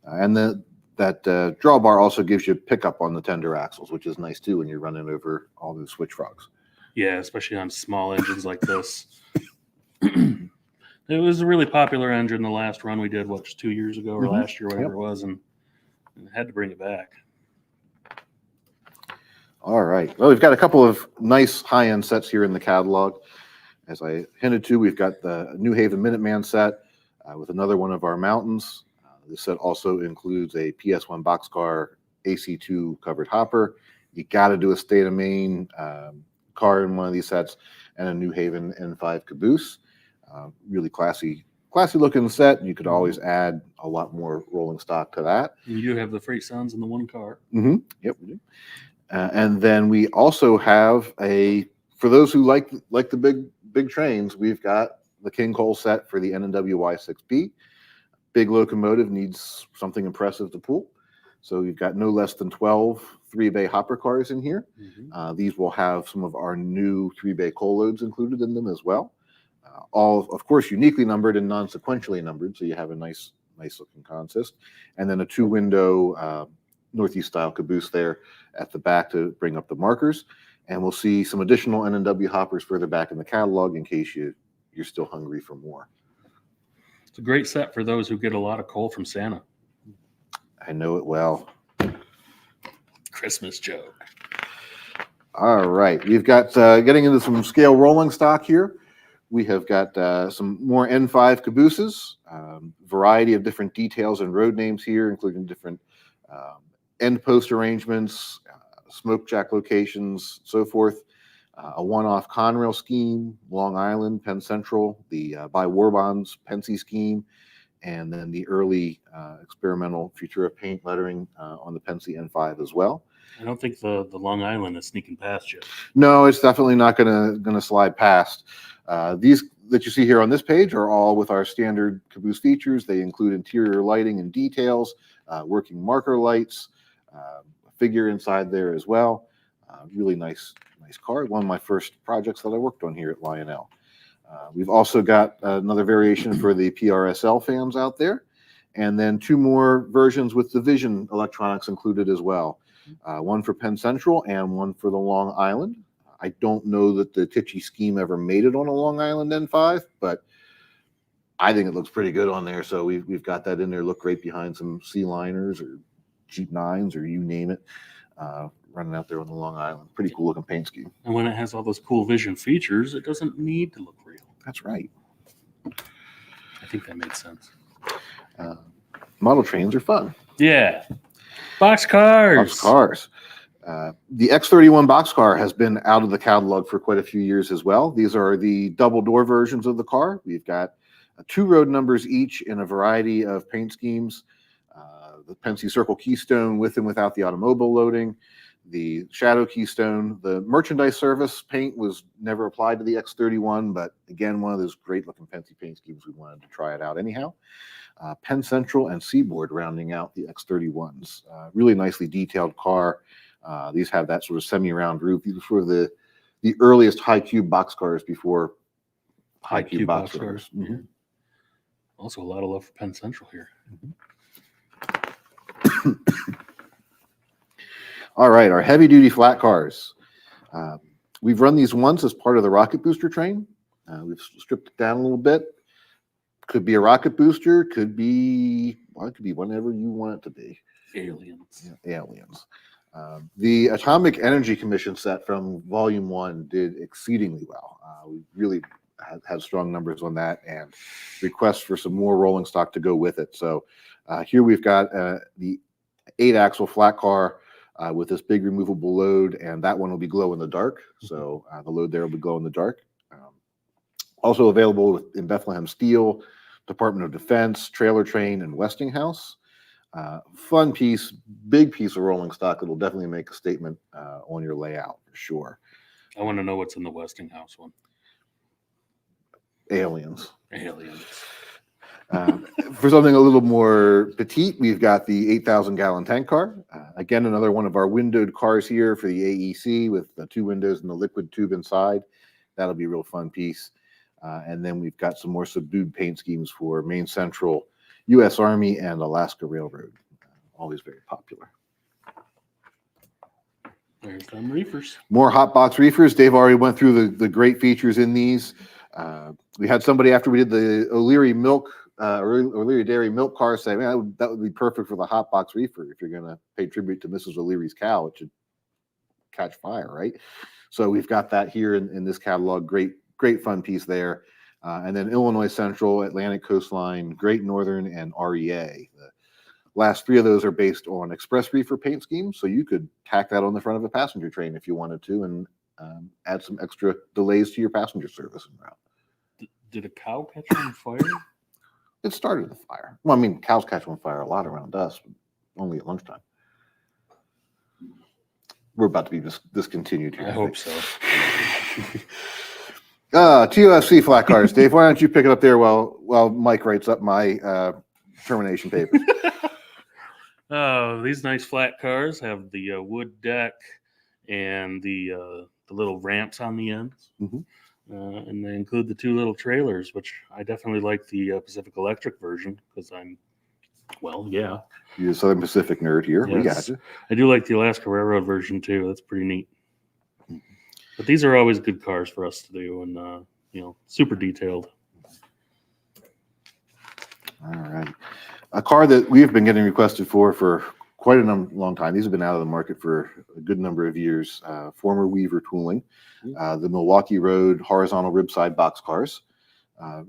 And that drawbar also gives you pickup on the tender axles, which is nice, too, when you're running over all those switch frogs. Yeah, especially on small engines like this. It was a really popular engine the last run we did, just 2 years ago or last year, whatever it was, and had to bring it back. All right. Well, we've got a couple of nice high-end sets here in the catalog. As I hinted to, we've got the New Haven Minuteman set with another one of our mountains. This set also includes a PS1 boxcar AC2 covered hopper. You got to do a state of Maine car in one of these sets, and a New Haven N5 Caboose. Really classy looking set. You could always add a lot more rolling stock to that. You do have the freight sounds in the one car. Yep, we do. And then we also have for those who like the big trains, we've got the King Cole set for the N&WY 6B. Big locomotive needs something impressive to pull. So we've got no less than 12 3-bay hopper cars in here. These will have some of our new 3-bay coal loads included in them as well. All, of course, uniquely numbered and non-sequentially numbered, so you have a nice looking consist. And then a 2-window Northeast style caboose there at the back to bring up the markers. And we'll see some additional N&W hoppers further back in the catalog in case you're still hungry for more. It's a great set for those who get a lot of coal from Santa. I know it well. Christmas joke. All right, we've got getting into some scale rolling stock here. We have got some more N5 cabooses, variety of different details and road names here, including different end post arrangements, smoke jack locations, so forth. A one-off Conrail scheme, Long Island, Penn Central, the by war bonds Pensy scheme, and then the early experimental Futura paint lettering on the Pensy N5 as well. I don't think the Long Island is sneaking past you. No, it's definitely not gonna slide past. These that you see here on this page are all with our standard Caboose features. They include interior lighting and details, working marker lights, a figure inside there as well. Really nice car. One of my first projects that I worked on here at Lionel. We've also got another variation for the PRSL fans out there, and then two more versions with the Vision electronics included as well. One for Penn Central and one for the Long Island. I don't know that the Tichy scheme ever made it on a Long Island N5, but I think it looks pretty good on there. So we've got that in there. Look great behind some C-liners or Jeep 9s or you name it. Running out there on the Long Island. Pretty cool looking paint scheme. And when it has all those cool Vision features, it doesn't need to look real. That's right. I think that made sense. Model trains are fun. Yeah. Boxcars. Boxcars. The X31 boxcar has been out of the catalog for quite a few years as well. These are the double door versions of the car. We've got two road numbers each in a variety of paint schemes. The Pensy Circle Keystone with and without the automobile loading. The Shadow Keystone. The merchandise service paint was never applied to the X31, but again, one of those great looking Pensy paint schemes. We wanted to try it out anyhow. Penn Central and Seaboard rounding out the X31s. Really nicely detailed car. These have that sort of semi-round roof. These were the earliest high cube boxcars before high cube boxcars. Mm-hmm. Yeah. Also, a lot of love for Penn Central here. Mm-hmm. All right, our heavy duty flat cars. We've run these once as part of the rocket booster train. We've stripped it down a little bit. Could be a rocket booster, could be, well, it could be whatever you want it to be. Aliens. Yeah, aliens. The Atomic Energy Commission set from Volume 1 did exceedingly well. We really had strong numbers on that and requests for some more rolling stock to go with it. So here we've got the 8-axle flat car with this big removable load, and that one will be glow in the dark. So the load there will be glow in the dark. Also available in Bethlehem Steel, Department of Defense, Trailer Train, and Westinghouse. Fun piece, big piece of rolling stock that will definitely make a statement on your layout for sure. I want to know what's in the Westinghouse one. Aliens. For something a little more petite, we've got the 8,000 gallon tank car. Again, another one of our windowed cars here for the AEC with the 2 windows and the liquid tube inside. That'll be a real fun piece. And then we've got some more subdued paint schemes for Maine Central, U.S. Army, and Alaska Railroad. Always very popular. There's them reefers. More hot box reefers. Dave already went through the great features in these. We had somebody after we did the O'Leary Dairy milk car say, man, that would be perfect for the hot box reefer. If you're going to pay tribute to Mrs. O'Leary's cow, it should catch fire, right? So we've got that here in this catalog. Great fun piece there. And then Illinois Central, Atlantic Coastline, Great Northern, and REA. The last 3 of those are based on express reefer paint schemes, so you could tack that on the front of a passenger train if you wanted to and add some extra delays to your passenger service en route. Did a cow catch on fire? It started the fire. Well, I mean, cows catch on fire a lot around us, but only at lunchtime. We're about to be discontinued here. I hope so. TOFC flat cars. Dave, why don't you pick it up there while Mike writes up my termination papers? These nice flat cars have the wood deck and the little ramps on the ends. Mm-hmm. And they include the 2 little trailers, which I definitely like the Pacific Electric version because yeah. You're a Southern Pacific nerd here. Yes. We got you. I do like the Alaska Railroad version too. That's pretty neat. But these are always good cars for us to do and, super detailed. All right. A car that we've been getting requested for quite a long time. These have been out of the market for a good number of years. Former Weaver tooling, the Milwaukee Road horizontal ribside boxcars.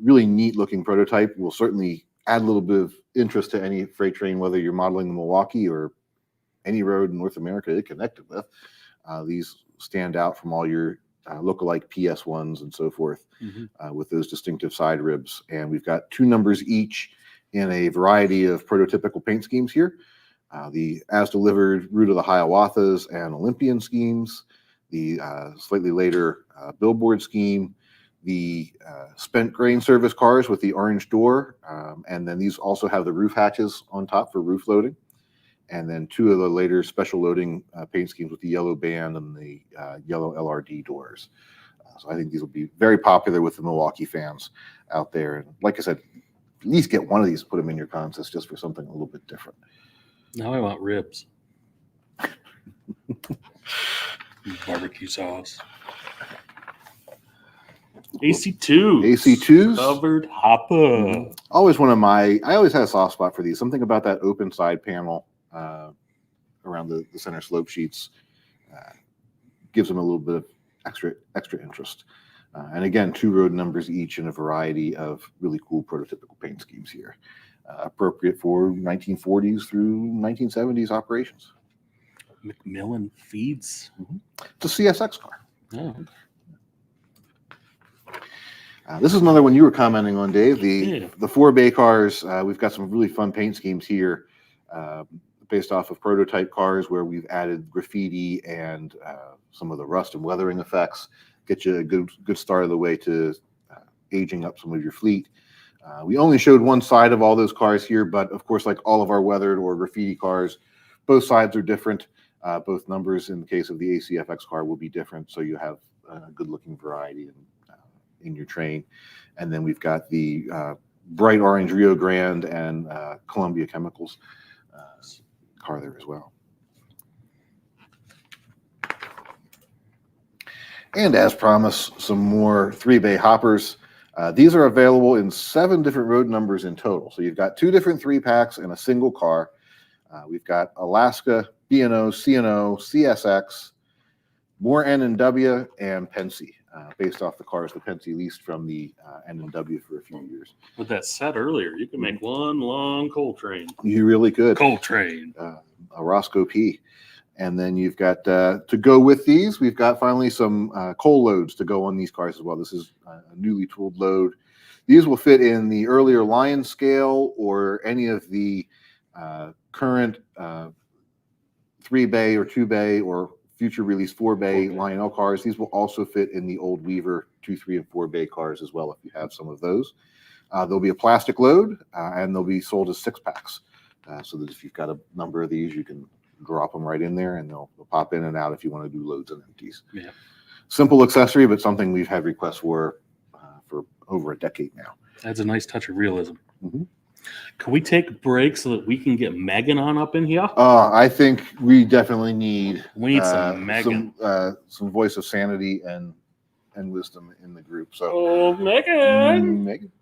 Really neat looking prototype. Will certainly add a little bit of interest to any freight train, whether you're modeling the Milwaukee or any road in North America it connected with. These stand out from all your lookalike PS1s and so forth, with those distinctive side ribs. And we've got 2 numbers each in a variety of prototypical paint schemes here. The as delivered Route of the Hiawathas and Olympian schemes, the slightly later billboard scheme, the spent grain service cars with the orange door, and then these also have the roof hatches on top for roof loading. And then 2 of the later special loading paint schemes with the yellow band and the yellow LRD doors. So I think these will be very popular with the Milwaukee fans out there. And like I said, at least get one of these, put them in your contest just for something a little bit different. Now I want ribs. Barbecue sauce. AC2s. AC2s. Covered hopper. Always I always had a soft spot for these. Something about that open side panel around the center slope sheets gives them a little bit of extra interest. And again, 2 road numbers each in a variety of really cool prototypical paint schemes here. Appropriate for 1940s through 1970s operations. McMillan feeds. It's a CSX car. Oh. This is another one you were commenting on, Dave. The 4-bay cars. We've got some really fun paint schemes here, based off of prototype cars where we've added graffiti and some of the rust and weathering effects. Get you a good start of the way to aging up some of your fleet. We only showed one side of all those cars here, but of course, like all of our weathered or graffiti cars, both sides are different. Both numbers in the case of the ACFX car will be different, so you have a good-looking variety in your train. And then we've got the bright orange Rio Grande and Columbia Chemicals car there as well. And as promised, some more 3-bay hoppers. These are available in 7 different road numbers in total. So you've got 2 different 3-packs in a single car. We've got Alaska, B&O, C&O, CSX, more N&W, and Penn, based off the cars the Penn leased from the N&W for a few years. With that said earlier, you can make one long coal train. You really could. Coal train. A Roscoe P. And then you've got, to go with these, we've got finally some coal loads to go on these cars as well. This is a newly tooled load. These will fit in the earlier Lion scale or any of the current 3-bay or 2-bay or future release 4-bay Lionel cars. These will also fit in the old Weaver 2, 3, and 4-bay cars as well if you have some of those. There'll be a plastic load and they'll be sold as 6-packs. So that if you've got a number of these, you can drop them right in there and they'll pop in and out if you want to do loads and empties. Yeah. Simple accessory, but something we've had requests for over a decade now. Adds a nice touch of realism. Can we take a break so that we can get Megan on up in here? I think we definitely need some Megan. Some voice of sanity and wisdom in the group. So, Megan. Megan.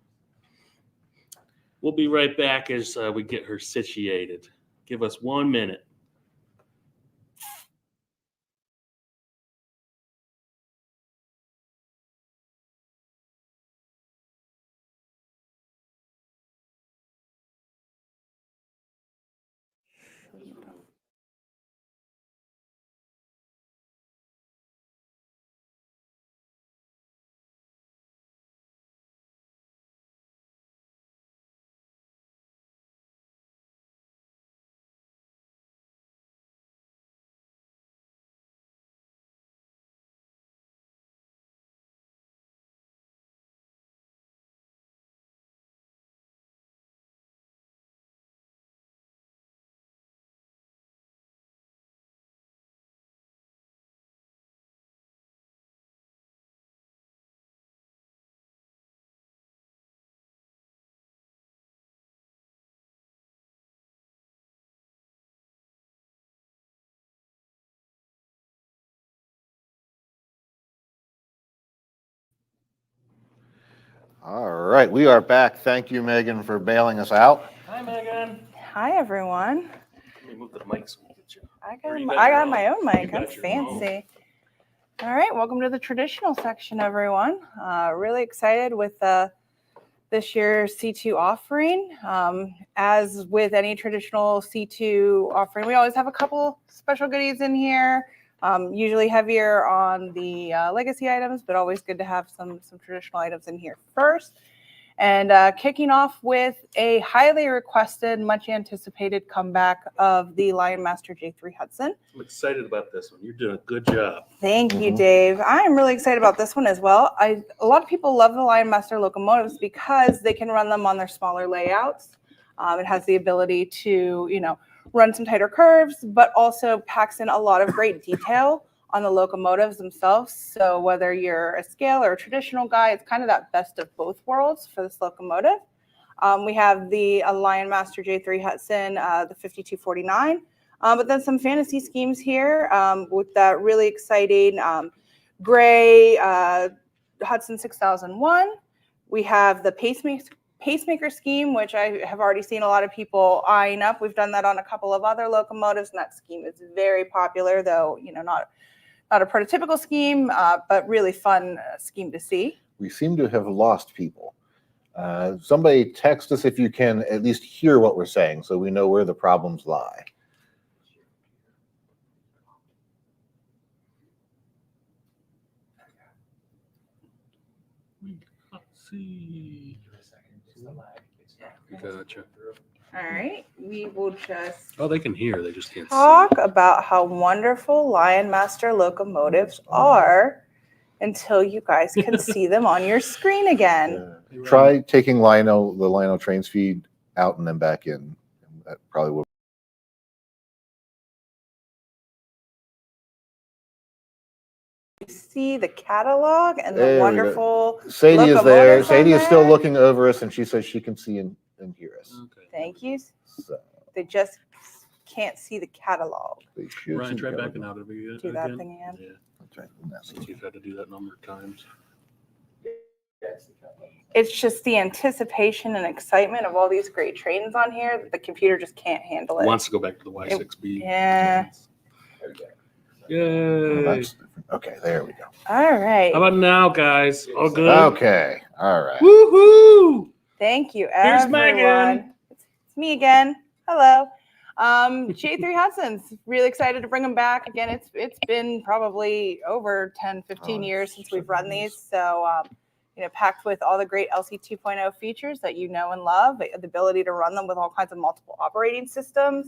We'll be right back as we get her situated. Give us 1 minute. All right, we are back. Thank you, Megan, for bailing us out. Hi, Megan. Hi, everyone. Let me move the mic so we get you. I Or you got got your my own mic. You got I'm your fancy. All right, welcome to the traditional section, everyone. Really excited with this year's C2 offering. As with any traditional C2 offering, we always have a couple special goodies in here. Usually heavier on the legacy items, but always good to have some traditional items in here first. And kicking off with a highly requested, much anticipated comeback of the Lionmaster J3 Hudson. I'm excited about this one. You're doing a good job. Thank you, Dave. I'm really excited about this one as well. A lot of people love the Lionmaster locomotives because they can run them on their smaller layouts. It has the ability to, run some tighter curves, but also packs in a lot of great detail on the locomotives themselves. So whether you're a scale or a traditional guy, it's kind of that best of both worlds for this locomotive. We have the Lionmaster J3 Hudson, the 5249, but then some fantasy schemes here with that really exciting gray Hudson 6001. We have the pacemaker scheme, which I have already seen a lot of people eyeing up. We've done that on a couple of other locomotives, and that scheme is very popular, though not a prototypical scheme, but really fun scheme to see. We seem to have lost people. Somebody text us if you can at least hear what we're saying so we know where the problems lie. Let's see. Gotcha. All right, we will just Oh, they can hear. They just can't talk about how wonderful Lionmaster locomotives are until you guys can see them on your screen again. Try taking the Lionel train speed out and then back in. That probably will. You see the catalog and the wonderful Sadie is there. locomotives Sadie on is still there. looking over us, and she says she can see and hear us. Okay. Thank you. So They just can't see the catalog. they should Ryan, see try the backing catalog. out of it Do that again. thing again. Yeah. Okay, that's Since you've had to do that a number of times. It's just the anticipation and excitement of all these great trains on here that the computer just can't handle it. Wants to go back to the Y6B. Yeah. Yay. that's different. Okay, there we go. All right. How about now, guys? All good? Okay, all right. Woohoo! Thank you, Here's everyone. Megan. It's me again. Hello. J3 Hudson's really excited to bring them back again. It's been probably over 10, 15 years since we've run these. So, packed with all the great LC 2.0 features that you know and love, the ability to run them with all kinds of multiple operating systems,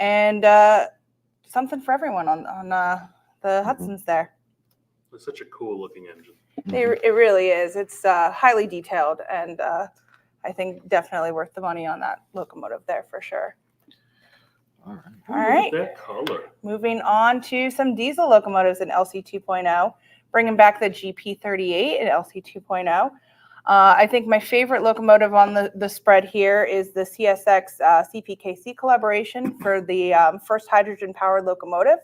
and something for everyone on the Hudsons there. It's such a cool looking engine. It really is. It's highly detailed, and I think definitely worth the money on that locomotive there for sure. All right. All right. Look at that color. Moving on to some diesel locomotives in LC 2.0, bringing back the GP38 in LC 2.0. I think my favorite locomotive on the spread here is the CSX CPKC collaboration for the first hydrogen-powered locomotive.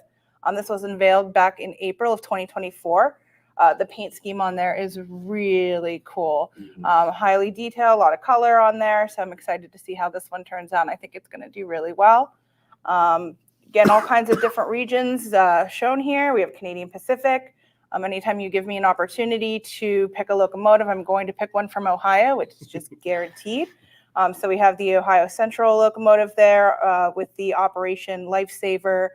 This was unveiled back in April of 2024. The paint scheme on there is really cool. Highly detailed, a lot of color on there, so I'm excited to see how this one turns out, and I think it's going to do really well. Again, all kinds of different regions shown here. We have Canadian Pacific. Anytime you give me an opportunity to pick a locomotive, I'm going to pick one from Ohio, which is just guaranteed. So we have the Ohio Central locomotive there with the Operation Lifesaver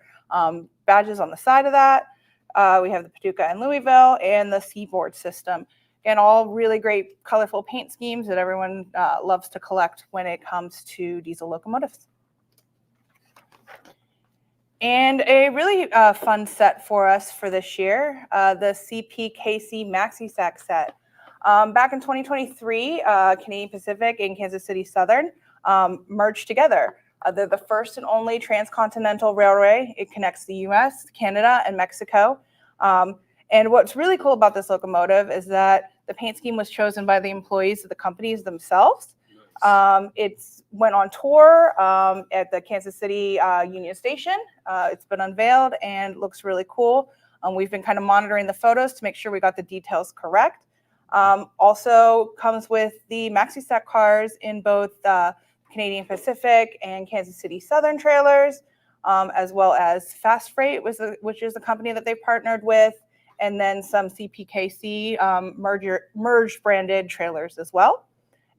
badges on the side of that. We have the Paducah and Louisville and the Seaboard system. Again, all really great colorful paint schemes that everyone loves to collect when it comes to diesel locomotives. And a really fun set for us for this year, the CPKC Maxi Sack set. Back in 2023, Canadian Pacific and Kansas City Southern merged together. They're the first and only transcontinental railway. It connects the US, Canada, and Mexico. And what's really cool about this locomotive is that the paint scheme was chosen by the employees of the companies themselves. It's went on tour at the Kansas City Union Station. It's been unveiled and looks really cool. We've been kind of monitoring the photos to make sure we got the details correct. Also comes with the Maxi Stack cars in both Canadian Pacific and Kansas City Southern trailers. as well as Fast Freight, which is a company that they partnered with, and then some CPKC merged branded trailers as well.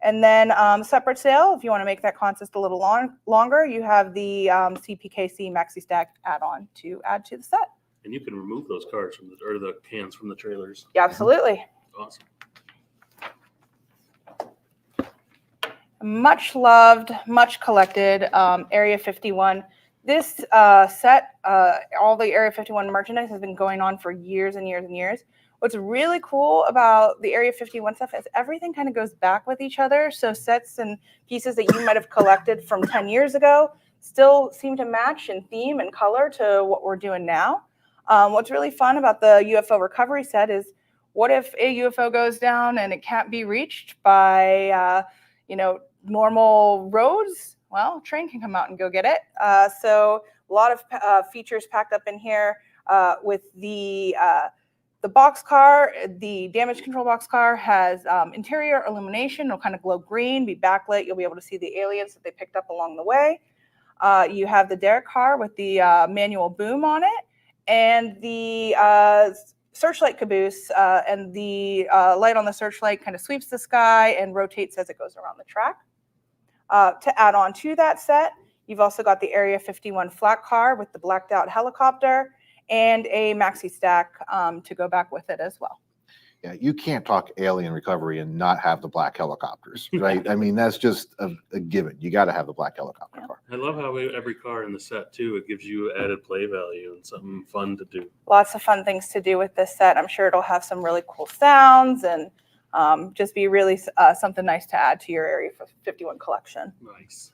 And then separate sale, if you want to make that consist a little longer, you have the CPKC Maxi Stack add-on to add to the set. And you can remove those cars from the cans from the trailers. Yeah, absolutely. Awesome. Much loved, much collected, Area 51. This set, all the Area 51 merchandise has been going on for years and years and years. What's really cool about the Area 51 stuff is everything kind of goes back with each other. So sets and pieces that you might have collected from 10 years ago still seem to match in theme and color to what we're doing now. What's really fun about the UFO recovery set is, what if a UFO goes down and it can't be reached by, normal roads? Well, a train can come out and go get it. So a lot of features packed up in here with the boxcar. The damage control boxcar has interior illumination. It'll kind of glow green, be backlit. You'll be able to see the aliens that they picked up along the way. You have the derrick car with the manual boom on it, and the searchlight caboose, and the light on the searchlight kind of sweeps the sky and rotates as it goes around the track. To add on to that set, you've also got the Area 51 flat car with the blacked out helicopter and a maxi stack to go back with it as well. Yeah, you can't talk alien recovery and not have the black helicopters, right? I mean, that's just a given. You got to have the black helicopter car. I love how every car in the set, too, it gives you added play value and something fun to do. Lots of fun things to do with this set. I'm sure it'll have some really cool sounds and just be really something nice to add to your Area 51 collection. Nice.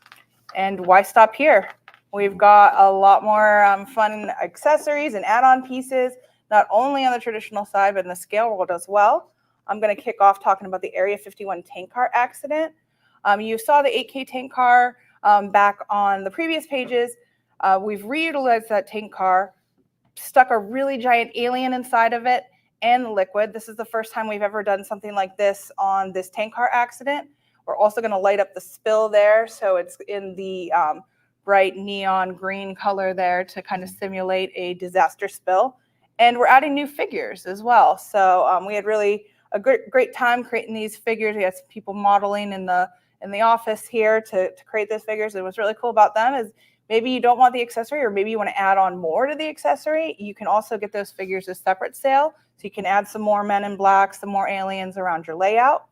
And why stop here? We've got a lot more fun accessories and add-on pieces, not only on the traditional side, but in the scale world as well. I'm going to kick off talking about the Area 51 tank car accident. You saw the 8K tank car back on the previous pages. We've reutilized that tank car, stuck a really giant alien inside of it, and liquid. This is the first time we've ever done something like this on this tank car accident. We're also going to light up the spill there, so it's in the bright neon green color there to kind of simulate a disaster spill. And we're adding new figures as well. So we had really a great time creating these figures. We had some people modeling in the office here to create those figures. And what's really cool about them is, maybe you don't want the accessory, or maybe you want to add on more to the accessory. You can also get those figures as separate sale. So you can add some more Men in Black, some more aliens around your layout.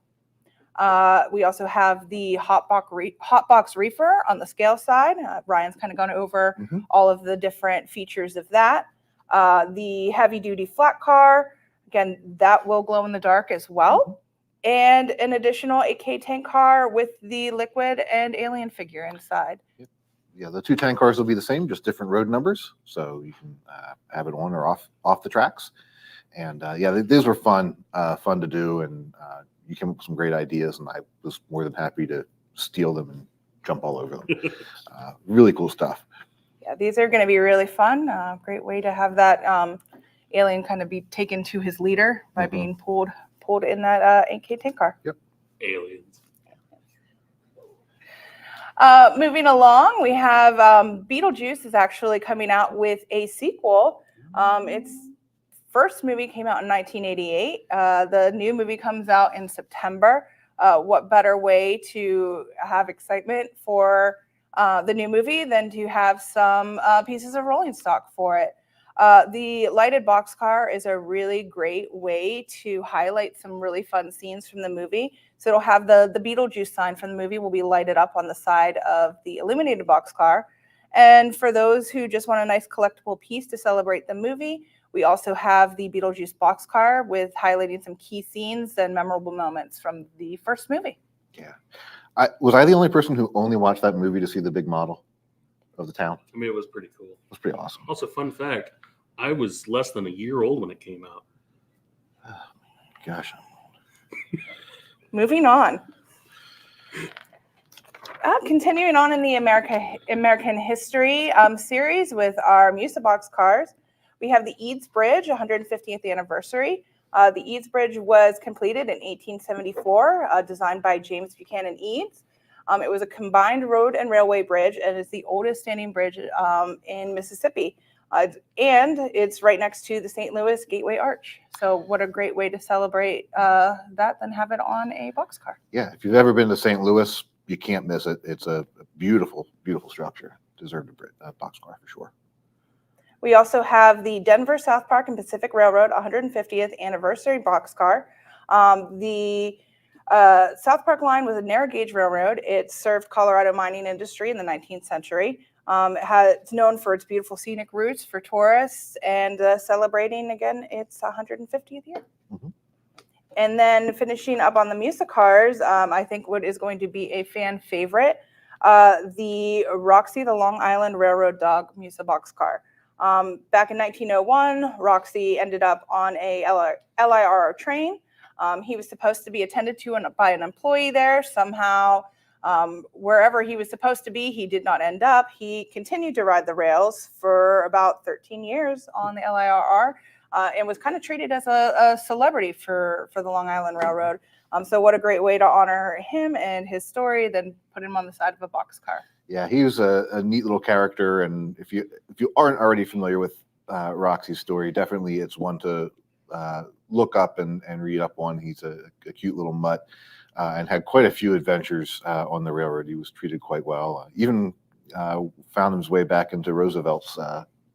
We also have the hotbox reefer on the scale side. Ryan's kind of gone over all of the different features of that. The heavy duty flat car, again, that will glow in the dark as well. And an additional 8K tank car with the liquid and alien figure inside. Yeah, the two tank cars will be the same, just different road numbers. So you can have it on or off the tracks. And yeah, these were fun to do, and you came up with some great ideas, and I was more than happy to steal them and jump all over them. Really cool stuff. Yeah, these are going to be really fun. Great way to have that alien kind of be taken to his leader by being pulled in that 8K tank car. Yep. Aliens. Moving along, we have Beetlejuice is actually coming out with a sequel. Its first movie came out in 1988. The new movie comes out in September. What better way to have excitement for the new movie than to have some pieces of rolling stock for it. The lighted boxcar is a really great way to highlight some really fun scenes from the movie. So it'll have the Beetlejuice sign from the movie will be lighted up on the side of the illuminated boxcar. And for those who just want a nice collectible piece to celebrate the movie, we also have the Beetlejuice boxcar with highlighting some key scenes and memorable moments from the first movie. Yeah. Was I the only person who only watched that movie to see the big model of the town? I mean, it was pretty cool. It was pretty awesome. Also, fun fact, I was less than a year old when it came out. Oh, gosh. Moving on. Continuing on in the American history series with our Musa box cars, we have the Eads Bridge, 150th anniversary. The Eads Bridge was completed in 1874, designed by James Buchanan Eads. It was a combined road and railway bridge, and it's the oldest standing bridge in Mississippi. And it's right next to the St. Louis Gateway Arch. So what a great way to celebrate that than have it on a boxcar. Yeah, if you've ever been to St. Louis, you can't miss it. It's a beautiful, beautiful structure. Deserved a boxcar for sure. We also have the Denver, South Park, and Pacific Railroad 150th anniversary boxcar. The South Park line was a narrow gauge railroad. It served Colorado mining industry in the 19th century. It's known for its beautiful scenic routes for tourists and celebrating, again, its 150th year. Mm-hmm. And then finishing up on the Musa cars, I think what is going to be a fan favorite, the Roxy, the Long Island Railroad Dog Musa boxcar. Back in 1901, Roxy ended up on a LIRR train. He was supposed to be attended to by an employee there. Somehow, wherever he was supposed to be, he did not end up. He continued to ride the rails for about 13 years on the LIRR and was kind of treated as a celebrity for the Long Island Railroad. So what a great way to honor him and his story, then put him on the side of a boxcar. Yeah, he was a neat little character, and if you aren't already familiar with Roxy's story, definitely it's one to look up and read up on. He's a cute little mutt and had quite a few adventures on the railroad. He was treated quite well. Even found his way back into Roosevelt's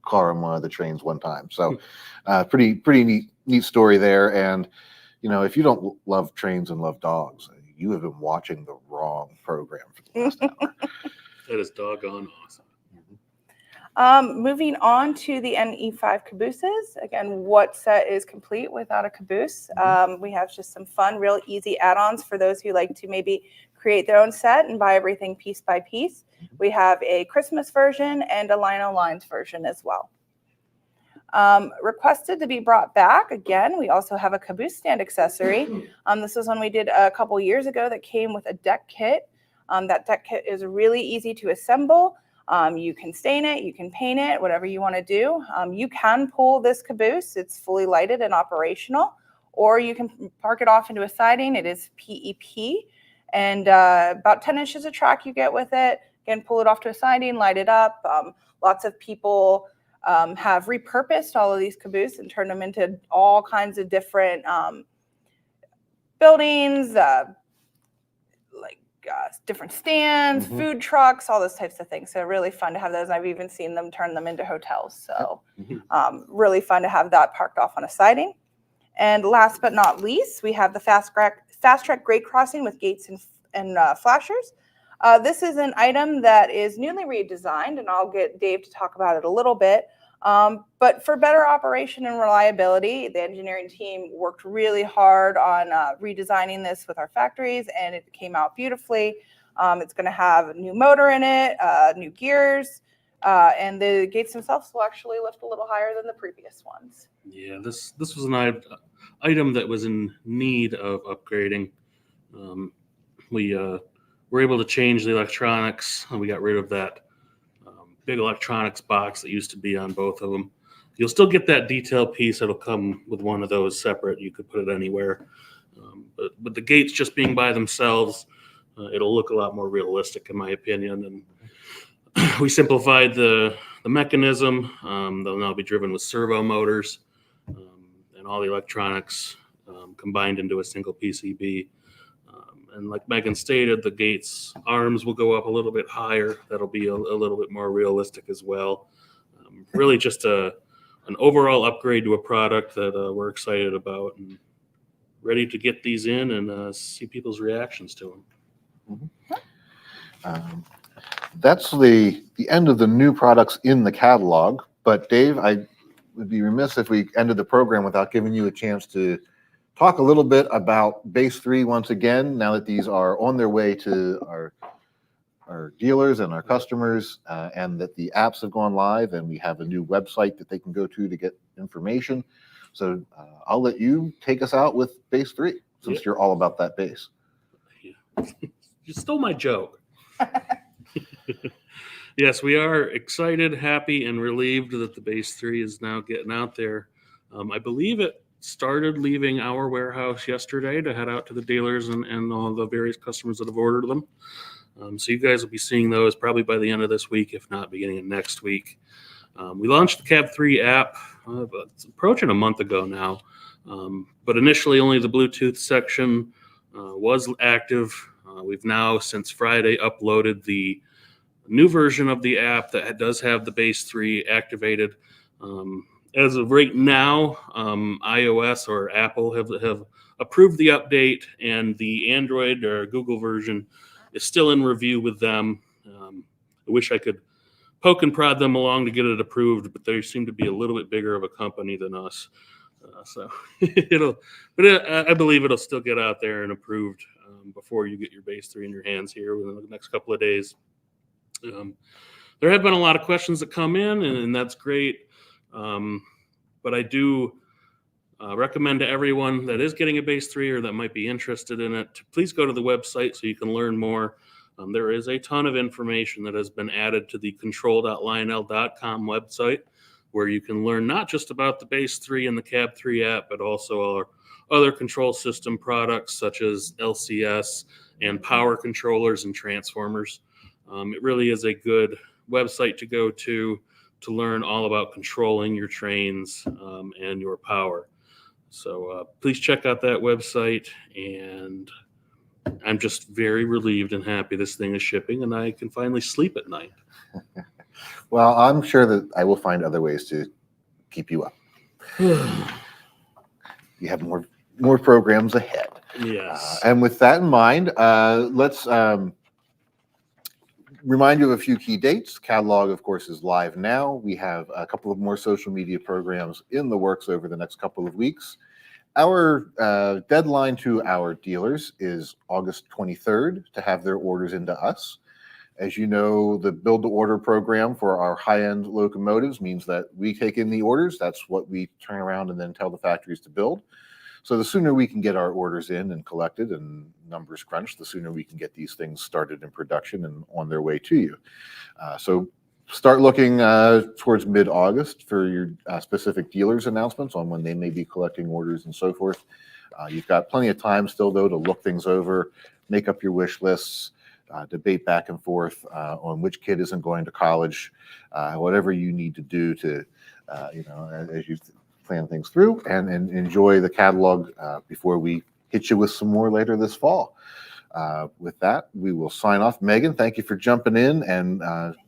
car on one of the trains one time. So pretty neat story there. And if you don't love trains and love dogs, you have been watching the wrong program for the last hour. That is doggone awesome. Moving on to the NE5 cabooses. Again, what set is complete without a caboose? We have just some fun, real easy add-ons for those who like to maybe create their own set and buy everything piece by piece. We have a Christmas version and a Lionel Lines version as well. Requested to be brought back again, we also have a caboose stand accessory. This is one we did a couple years ago that came with a deck kit. That deck kit is really easy to assemble. You can stain it, you can paint it, whatever you want to do. You can pull this caboose. It's fully lighted and operational, or you can park it off into a siding. It is PEP, and about 10 inches of track you get with it. Again, pull it off to a siding, light it up. Lots of people have repurposed all of these cabooses and turned them into all kinds of different buildings, different stands, food trucks, all those types of things. So really fun to have those. I've even seen them turn them into hotels. So really fun to have that parked off on a siding. And last but not least, we have the fast track grade crossing with gates and flashers. This is an item that is newly redesigned, and I'll get Dave to talk about it a little bit. But for better operation and reliability, the engineering team worked really hard on redesigning this with our factories, and it came out beautifully. It's going to have a new motor in it, new gears, and the gates themselves will actually lift a little higher than the previous ones. Yeah, this was an item that was in need of upgrading. We were able to change the electronics, and we got rid of that big electronics box that used to be on both of them. You'll still get that detail piece. It'll come with one of those separate. You could put it anywhere. But the gates just being by themselves, it'll look a lot more realistic in my opinion. And we simplified the mechanism. They'll now be driven with servo motors and all the electronics combined into a single PCB. And like Megan stated, the gates arms will go up a little bit higher. That'll be a little bit more realistic as well. Really just an overall upgrade to a product that we're excited about and ready to get these in and see people's reactions to them. That's the end of the new products in the catalog. But Dave, I would be remiss if we ended the program without giving you a chance to talk a little bit about Base 3 once again, now that these are on their way to our dealers and our customers, and that the apps have gone live, and we have a new website that they can go to get information. So I'll let you take us out with Base 3, since you're all about that base. Yeah. You stole my joke. Yes, we are excited, happy, and relieved that the Base 3 is now getting out there. I believe it started leaving our warehouse yesterday to head out to the dealers and all the various customers that have ordered them. So you guys will be seeing those probably by the end of this week, if not beginning of next week. We launched the Cab 3 app it's approaching a month ago now, but initially only the Bluetooth section was active. We've now, since Friday, uploaded the new version of the app that does have the Base 3 activated. As of right now, iOS or Apple have approved the update, and the Android or Google version is still in review with them. I wish I could poke and prod them along to get it approved, but they seem to be a little bit bigger of a company than us. So I believe it'll still get out there and approved before you get your Base 3 in your hands here within the next couple of days. There have been a lot of questions that come in, and that's great. But I do recommend to everyone that is getting a Base 3 or that might be interested in it, to please go to the website so you can learn more. There is a ton of information that has been added to the control.lionel.com website, where you can learn not just about the Base 3 and the Cab 3 app, but also our other control system products such as LCS and power controllers and transformers. It really is a good website to go to learn all about controlling your trains and your power. So please check out that website, and I'm just very relieved and happy this thing is shipping and I can finally sleep at night. Well, I'm sure that I will find other ways to keep you up. You have more programs ahead. Yes. And with that in mind, let's remind you of a few key dates. Catalog, of course, is live now. We have a couple of more social media programs in the works over the next couple of weeks. Our deadline to our dealers is August 23rd to have their orders into us. As you know, the build-to-order program for our high-end locomotives means that we take in the orders. That's what we turn around and then tell the factories to build. So the sooner we can get our orders in and collected and numbers crunched, the sooner we can get these things started in production and on their way to you. So start looking towards mid-August for your specific dealers' announcements on when they may be collecting orders and so forth. You've got plenty of time still, though, to look things over, make up your wish lists, debate back and forth on which kid isn't going to college, whatever you need to do to, as you plan things through, and enjoy the catalog before we hit you with some more later this fall. With that, we will sign off. Megan, thank you for jumping in and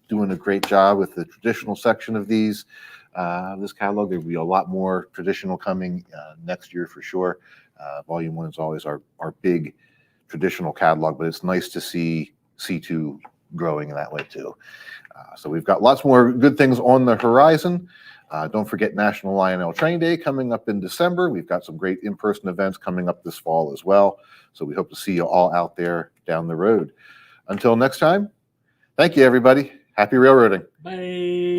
doing a great job with the traditional section of this catalog. There will be a lot more traditional coming next year for sure. Volume 1 is always our big traditional catalog, but it's nice to see C2 growing in that way too. So we've got lots more good things on the horizon. Don't forget National Lionel Train Day coming up in December. We've got some great in-person events coming up this fall as well. So we hope to see you all out there down the road. Until next time, thank you, everybody. Happy railroading. Bye.